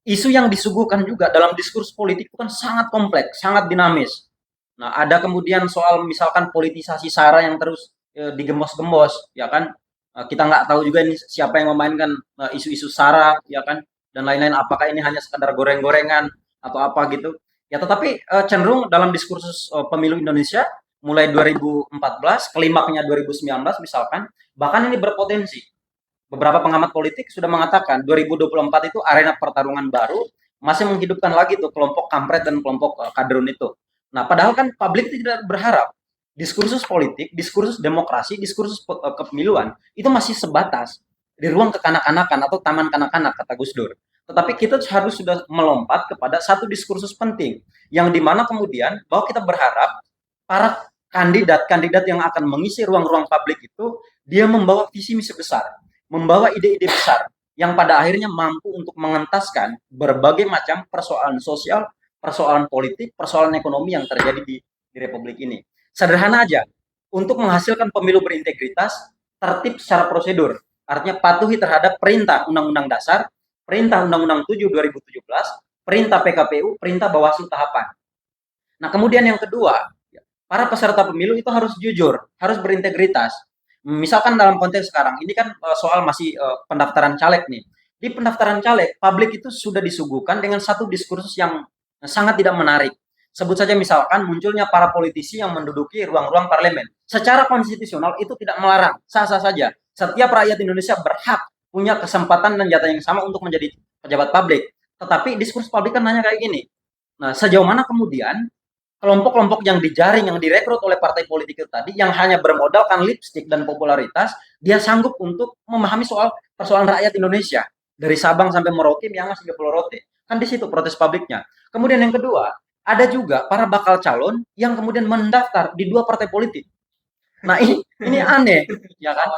isu yang disuguhkan juga dalam diskurs politik itu kan sangat kompleks, sangat dinamis. Nah, ada kemudian soal misalkan politisasi SARA yang terus digembos-gembos, ya kan? Kita nggak tahu juga ini siapa yang memainkan isu-isu SARA, ya kan? Dan lain-lain. Apakah ini hanya sekadar goreng-gorengan atau apa gitu? Ya, tetapi cenderung dalam diskursus pemilu Indonesia mulai 2014, klimaknya 2019 misalkan, bahkan ini berpotensi. Beberapa pengamat politik sudah mengatakan 2024 itu arena pertarungan baru, masih menghidupkan lagi tuh kelompok kampret dan kelompok kadrun itu. Nah, padahal kan publik tidak berharap diskursus politik, diskursus demokrasi, diskursus kepemiluan itu masih sebatas di ruang kekanak-kanakan atau taman kanak-kanak kata Gus Dur. Tetapi kita harus sudah melompat kepada satu diskursus penting yang dimana kemudian bahwa kita berharap para kandidat-kandidat yang akan mengisi ruang-ruang publik itu dia membawa visi misi besar, membawa ide-ide besar yang pada akhirnya mampu untuk mengentaskan berbagai macam persoalan sosial, persoalan politik, persoalan ekonomi yang terjadi di Republik ini. Sederhana aja, untuk menghasilkan pemilu berintegritas, tertib secara prosedur, artinya patuhi terhadap perintah Undang-Undang Dasar, perintah Undang-Undang 7 2017, perintah PKPU, perintah Bawaslu tahapan. Nah, kemudian yang kedua, para peserta pemilu itu harus jujur, harus berintegritas. Misalkan dalam konteks sekarang, ini kan soal masih pendaftaran caleg nih. Di pendaftaran caleg, publik itu sudah disuguhkan dengan satu diskursus yang sangat tidak menarik. Sebut saja misalkan munculnya para politisi yang menduduki ruang-ruang parlemen. Secara konstitusional itu tidak melarang, sah-sah saja. Setiap rakyat Indonesia berhak punya kesempatan dan jatah yang sama untuk menjadi pejabat publik. Tetapi diskursus publik kan nanya kayak gini. Nah, sejauh mana kemudian kelompok-kelompok yang dijaring, yang direkrut oleh partai politik itu tadi, yang hanya bermodalkan lipstik dan popularitas, dia sanggup untuk memahami soal persoalan rakyat Indonesia. Dari Sabang sampai Merauke, Miangas sampai Pulau Rote. Kan di situ protes publiknya. Kemudian yang kedua, ada juga para bakal calon yang kemudian mendaftar di dua partai politik. Nah, ini aneh, ya kan?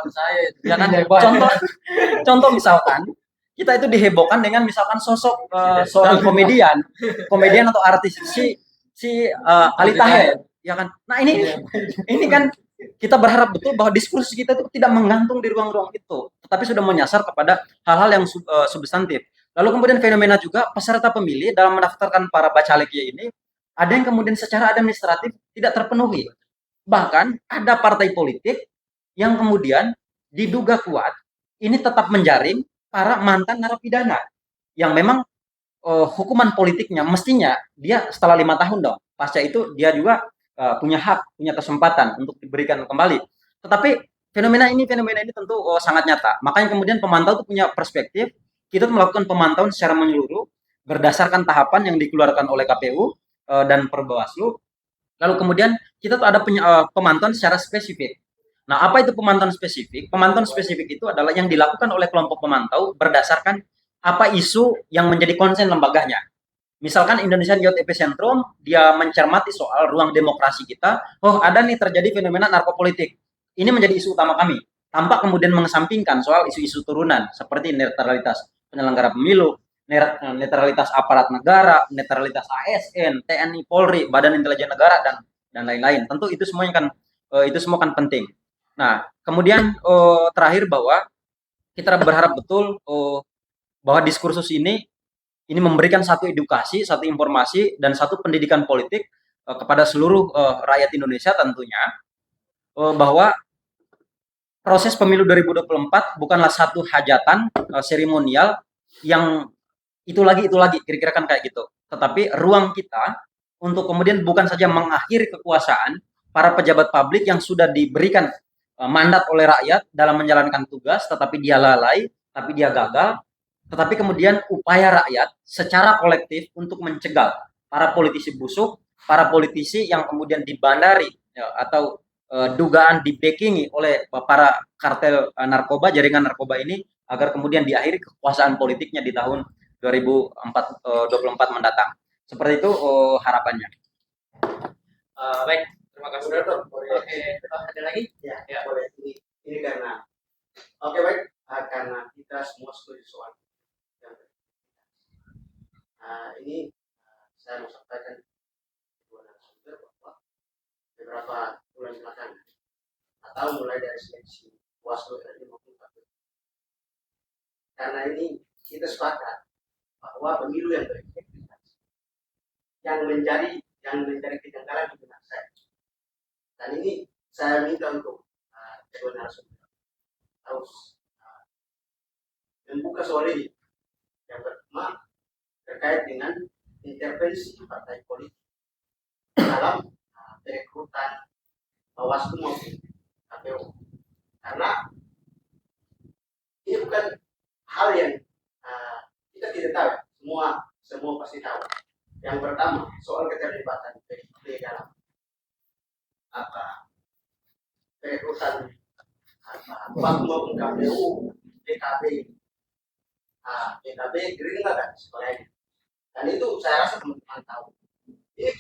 Ya kan? Contoh misalkan kita itu dihebohkan dengan misalkan sosok seorang komedian atau artis Ali Taher, ya kan? Nah, ini kan kita berharap betul bahwa diskursus kita itu tidak menggantung di ruang-ruang itu, tetapi sudah menyasar kepada hal-hal yang substantif. Lalu kemudian fenomena juga peserta pemilih dalam mendaftarkan para bacaleknya ini ada yang kemudian secara administratif tidak terpenuhi. Bahkan ada partai politik yang kemudian diduga kuat ini tetap menjaring para mantan narapidana yang memang hukuman politiknya mestinya dia setelah 5 tahun dong. Pasca itu dia juga punya hak, punya kesempatan untuk diberikan kembali. Tetapi fenomena ini tentu sangat nyata. Makanya kemudian pemantau itu punya perspektif. Kita melakukan pemantauan secara menyeluruh berdasarkan tahapan yang dikeluarkan oleh KPU dan Perbawaslu. Lalu kemudian kita tuh ada pemantauan secara spesifik. Nah, apa itu pemantauan spesifik? Pemantauan spesifik itu adalah yang dilakukan oleh kelompok pemantau berdasarkan apa isu yang menjadi konsen lembaganya. Misalkan Indonesian Youth Epicentrum, dia mencermati soal ruang demokrasi kita. Oh, ada nih terjadi fenomena narkopolitik. Ini menjadi isu utama kami. Tanpa kemudian mengesampingkan soal isu-isu turunan seperti netralitas penyelenggara pemilu, netralitas aparat negara, netralitas ASN, TNI, Polri, Badan Intelijen Negara dan lain-lain. Tentu itu semuanya kan itu semua kan penting. Nah, kemudian terakhir bahwa kita berharap betul bahwa diskursus ini memberikan satu edukasi, satu informasi dan satu pendidikan politik kepada seluruh rakyat Indonesia tentunya bahwa proses pemilu 2024 bukanlah satu hajatan seremonial yang itu lagi kira-kira kan kayak gitu. Tetapi ruang kita untuk kemudian bukan saja mengakhiri kekuasaan para pejabat publik yang sudah diberikan mandat oleh rakyat dalam menjalankan tugas, tetapi dia lalai, tapi dia gagal, tetapi kemudian upaya rakyat secara kolektif untuk mencegah para politisi busuk, para politisi yang kemudian dibandari ya, atau dugaan dibackingi oleh para kartel narkoba, jaringan narkoba ini agar kemudian diakhiri kekuasaan politiknya di tahun 2024 mendatang. Seperti itu harapannya. Baik, terima kasih. Oke, ada lagi? Ya, boleh. Ini karena baik, karena kita semua setuju soal ini saya mau sampaikan dua narasumber bahwa beberapa bulan belakangan atau mulai dari seleksi Bawaslu RI maupun KPU, karena ini kita sepakat bahwa pemilu yang berintegritas yang menjadi kejanggalan di benak saya, dan ini saya minta untuk kedua narasumber harus membuka soal ini. Yang pertama terkait dengan intervensi partai politik dalam perekrutan Bawaslu maupun KPU, karena ini bukan hal yang kita tidak tahu, semua pasti tahu. Yang pertama soal keterlibatan PDIP dalam perekrutan Bawaslu maupun KPU, PKB, Gerindra dan sebagainya. Dan itu saya rasa teman-teman tahu. Ini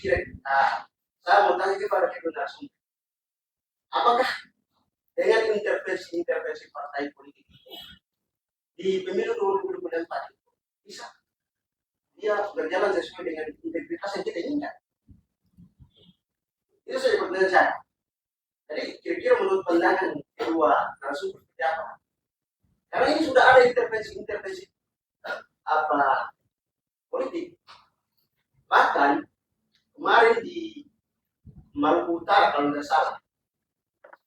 saya mau tanya kepada kedua narasumber, Apakah dengan intervensi partai politik itu di pemilu 2024 itu bisa dia berjalan sesuai dengan integritas yang kita inginkan? Itu saja pertanyaan saya. Jadi kira-kira menurut pandangan kedua narasumber seperti apa? Karena ini sudah ada intervensi apa politik. Bahkan kemarin di Maluku Utara kalau tidak salah,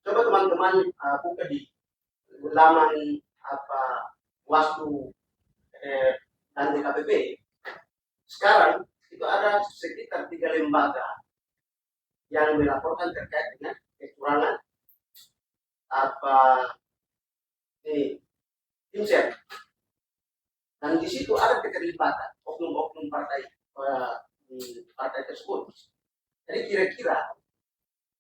coba teman-teman buka di laman apa Waslu dan DKPP. Sekarang itu ada sekitar 3 lembaga yang melaporkan terkait dengan kecurangan apa ini timsel, dan di situ ada keterlibatan oknum-oknum partai di partai tersebut. Jadi kira-kira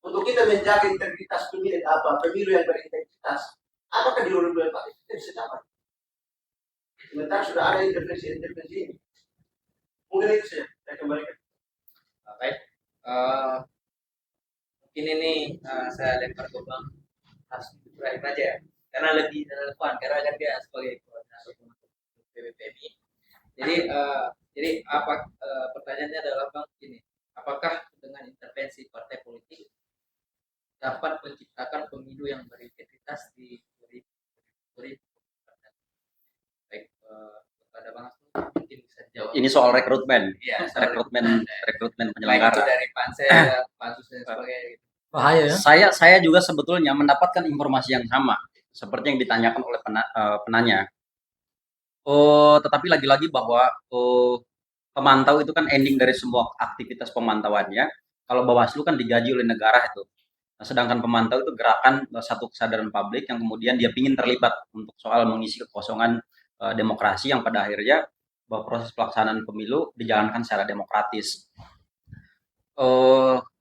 untuk kita menjaga integritas pemilu yang berintegritas, apakah di 2024 itu kita bisa capai? Sementara sudah ada intervensi ini. Mungkin itu saja. Saya kembalikan. Baik. Mungkin ini saya lempar ke Bang Hasbi Ibrahim aja ya. Karena lebih relevan, karena kan dia sebagai koordinator PBPMI. Jadi apa pertanyaannya adalah Bang ini, apakah dengan intervensi partai politik dapat menciptakan pemilu yang berintegritas di 2024? Baik, kepada Bang Hasbi mungkin bisa dijawab. Ini soal rekrutmen, Iya, rekrutmen baik itu penyelenggara. dari pansel, pansus dan sebagainya. Bahaya ya. Saya juga sebetulnya mendapatkan informasi yang sama seperti yang ditanyakan oleh penanya. Tetapi lagi-lagi bahwa pemantau itu kan ending dari semua aktivitas pemantauannya. Kalau Bawaslu kan digaji oleh negara itu. Nah, sedangkan pemantau itu gerakan satu kesadaran publik yang kemudian dia ingin terlibat untuk soal mengisi kekosongan demokrasi yang pada akhirnya bahwa proses pelaksanaan pemilu dijalankan secara demokratis.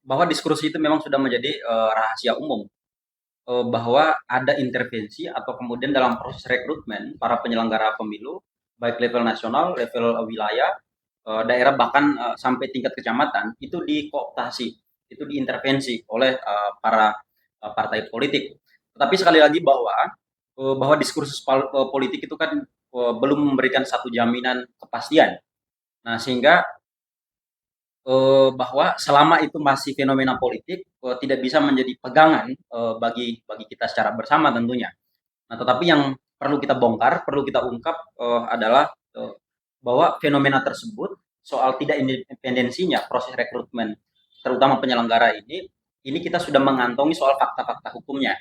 Bahwa diskusi itu memang sudah menjadi rahasia umum, bahwa ada intervensi atau kemudian dalam proses rekrutmen para penyelenggara pemilu baik level nasional, level wilayah, daerah bahkan sampai tingkat kecamatan itu dikooptasi, itu diintervensi oleh para partai politik. Tetapi sekali lagi bahwa diskursus politik itu kan belum memberikan satu jaminan kepastian. Nah, sehingga bahwa selama itu masih fenomena politik tidak bisa menjadi pegangan bagi kita secara bersama tentunya. Nah, tetapi yang perlu kita bongkar, perlu kita ungkap adalah bahwa fenomena tersebut soal tidak independensinya proses rekrutmen terutama penyelenggara ini kita sudah mengantongi soal fakta-fakta hukumnya.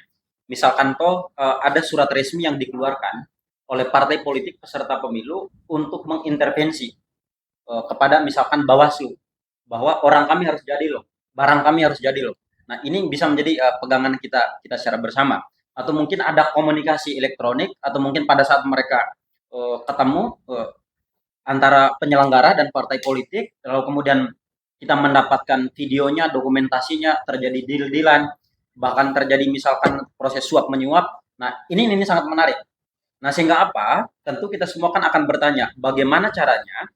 Misalkan ada surat resmi yang dikeluarkan oleh partai politik peserta pemilu untuk mengintervensi kepada misalkan Bawaslu, bahwa orang kami harus jadi loh, barang kami harus jadi loh. Nah, ini bisa menjadi pegangan kita secara bersama. Atau mungkin ada komunikasi elektronik, atau mungkin pada saat mereka ketemu antara penyelenggara dan partai politik, lalu kemudian kita mendapatkan videonya, dokumentasinya, terjadi deal-dealan, bahkan terjadi misalkan proses suap menyuap. Nah, ini sangat menarik. Nah, sehingga apa? Tentu kita semua kan akan bertanya, bagaimana caranya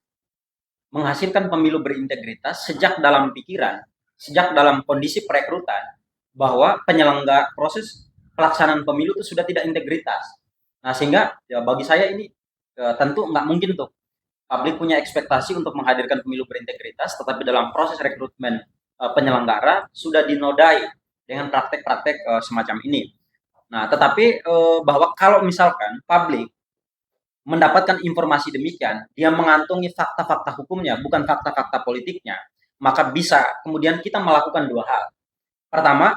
menghasilkan pemilu berintegritas sejak dalam pikiran, sejak dalam kondisi perekrutan, bahwa penyelenggara proses pelaksanaan pemilu itu sudah tidak integritas. Nah, sehingga ya bagi saya ini tentu nggak mungkin tuh publik punya ekspektasi untuk menghadirkan pemilu berintegritas, tetapi dalam proses rekrutmen penyelenggara sudah dinodai dengan praktek-praktek semacam ini. Nah, tetapi bahwa kalau misalkan publik mendapatkan informasi demikian, dia mengantongi fakta-fakta hukumnya, bukan fakta-fakta politiknya, maka bisa kemudian kita melakukan dua hal. Pertama,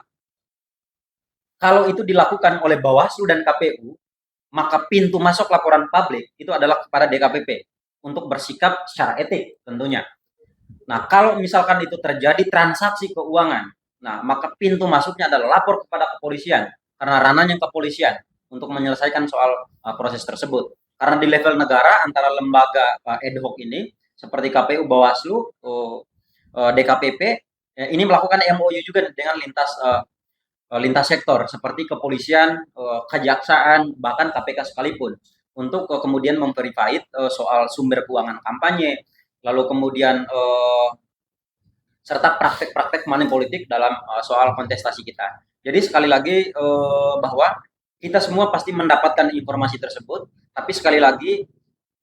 kalau itu dilakukan oleh Bawaslu dan KPU, maka pintu masuk laporan publik itu adalah kepada DKPP untuk bersikap secara etik tentunya. Nah, kalau misalkan itu terjadi transaksi keuangan, nah maka pintu masuknya adalah lapor kepada kepolisian, karena ranahnya kepolisian untuk menyelesaikan soal proses tersebut. Karena di level negara antara lembaga ad hoc ini seperti KPU, Bawaslu, DKPP ini melakukan MOU juga dengan lintas sektor seperti kepolisian, kejaksaan, bahkan KPK sekalipun untuk kemudian memverifikasi soal sumber keuangan kampanye, lalu kemudian serta praktek-praktek money politik dalam soal kontestasi kita. Jadi sekali lagi bahwa kita semua pasti mendapatkan informasi tersebut, tapi sekali lagi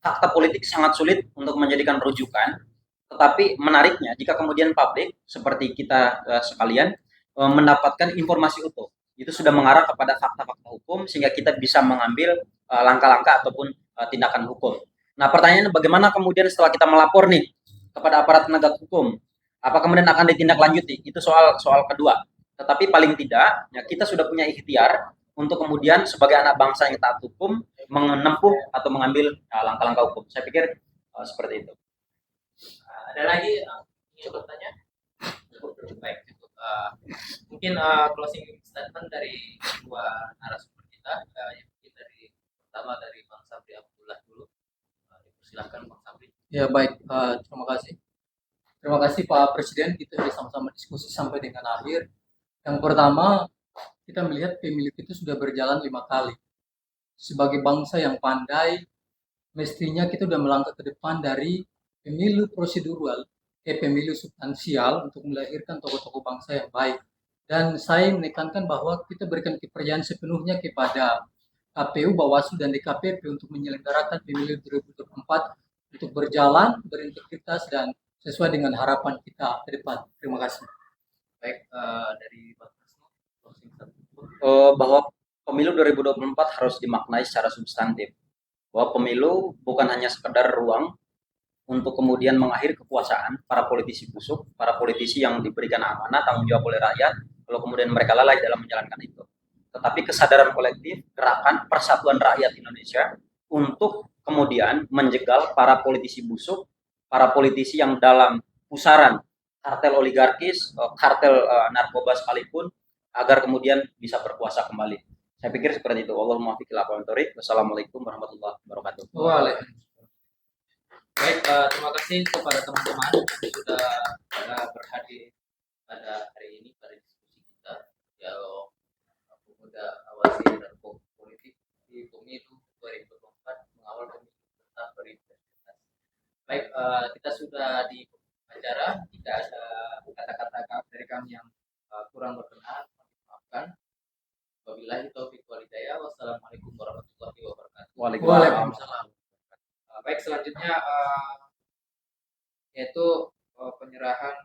fakta politik sangat sulit untuk menjadikan rujukan. Tetapi menariknya jika kemudian publik seperti kita sekalian mendapatkan informasi utuh, itu sudah mengarah kepada fakta-fakta hukum sehingga kita bisa mengambil langkah-langkah ataupun tindakan hukum. Nah, pertanyaannya bagaimana kemudian setelah kita melapor nih kepada aparat penegak hukum, apa kemudian akan ditindaklanjuti? Itu soal kedua. Tetapi paling tidak, ya, kita sudah punya ikhtiar untuk kemudian sebagai anak bangsa yang taat hukum menempuh atau mengambil langkah-langkah hukum. Saya pikir seperti itu. Ada lagi ingin bertanya? Baik, cukup. Mungkin closing statement dari dua narasumber kita, yang mungkin pertama dari Bang Sabri Abdullah dulu. Silakan Bang Sabri. Ya baik, terima kasih. Terima kasih Pak Presiden, kita sudah sama-sama diskusi sampai dengan akhir. Yang pertama, kita melihat pemilu itu sudah berjalan 5 kali. Sebagai bangsa yang pandai, mestinya kita sudah melangkah ke depan dari pemilu prosedural ke pemilu substansial untuk melahirkan tokoh-tokoh bangsa yang baik. Dan saya menekankan bahwa kita berikan kepercayaan sepenuhnya kepada KPU, Bawaslu, dan DKPP untuk menyelenggarakan pemilu 2024 untuk berjalan, berintegritas, dan sesuai dengan harapan kita ke depan. Terima kasih. Baik, dari Bang Krisno, closing statement. Bahwa pemilu 2024 harus dimaknai secara substantif. Bahwa pemilu bukan hanya sekedar ruang untuk kemudian mengakhiri kekuasaan para politisi busuk, para politisi yang diberikan amanah, tanggung jawab oleh rakyat, lalu kemudian mereka lalai dalam menjalankan itu. Tetapi kesadaran kolektif, gerakan persatuan rakyat Indonesia untuk kemudian menjegal para politisi busuk, para politisi yang dalam pusaran kartel oligarkis, kartel narkoba sekalipun, agar kemudian bisa berkuasa kembali. Saya pikir seperti itu. Wallahul muwaffiq ila aqwamit thoriq. Wassalamualaikum warahmatullahi wabarakatuh. Waalaikumsalam. Baik, terima kasih kepada teman-teman yang sudah berhadir pada hari ini pada diskusi kita. Dialog Pemuda Awasi dan Politik di Pemilu 2024 mengawal pemilu tetap berintegritas. Baik, kita sudah di acara, tidak ada kata-kata dari kami yang kurang berkenan, maafkan. Wabillahi taufiq wal hidayah. Wassalamualaikum warahmatullahi wabarakatuh. Waalaikumsalam. Baik, selanjutnya yaitu penyerahan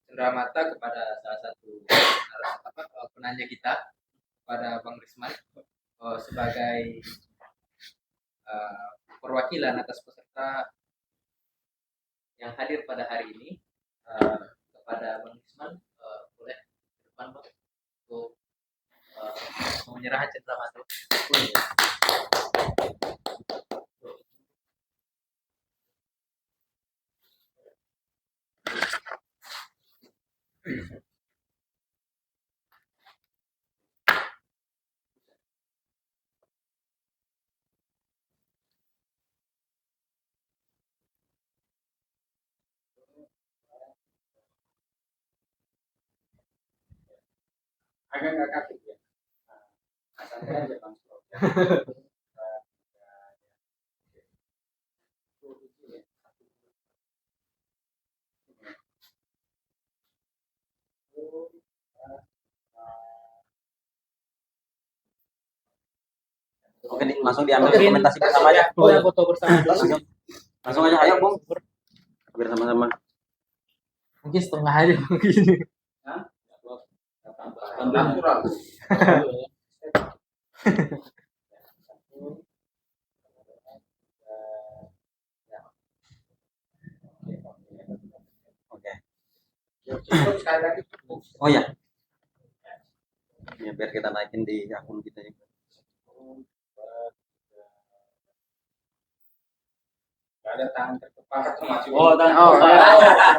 cenderamata kepada salah satu penanya kita, kepada Bang Risman, sebagai perwakilan atas peserta yang hadir pada hari ini. Kepada Bang Risman, boleh ke depan Bang untuk menyerahkan cenderamata. Agak nggak kaget ya. Santai aja Bang. Oke, langsung diambil dokumentasi bersama aja. Foto bersama. Langsung aja, ayo Bung. Biar sama-sama. Mungkin setengah aja begini. Oke. Oh ya. Ya, biar kita naikin di akun kita juga. Ada tangan terkepala termasuk.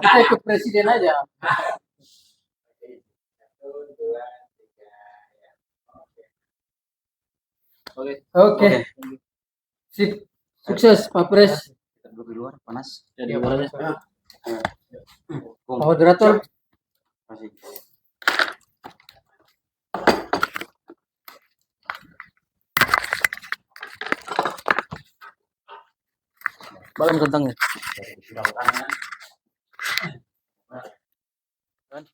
Kita ikut presiden aja. 1, 2, 3. Oke. Sip. Sukses Pak Pres. Kita duduk di luar, panas. Ya, Pak. Bung, Moderator. masih. Balan kentangnya. Sudah tangan. kan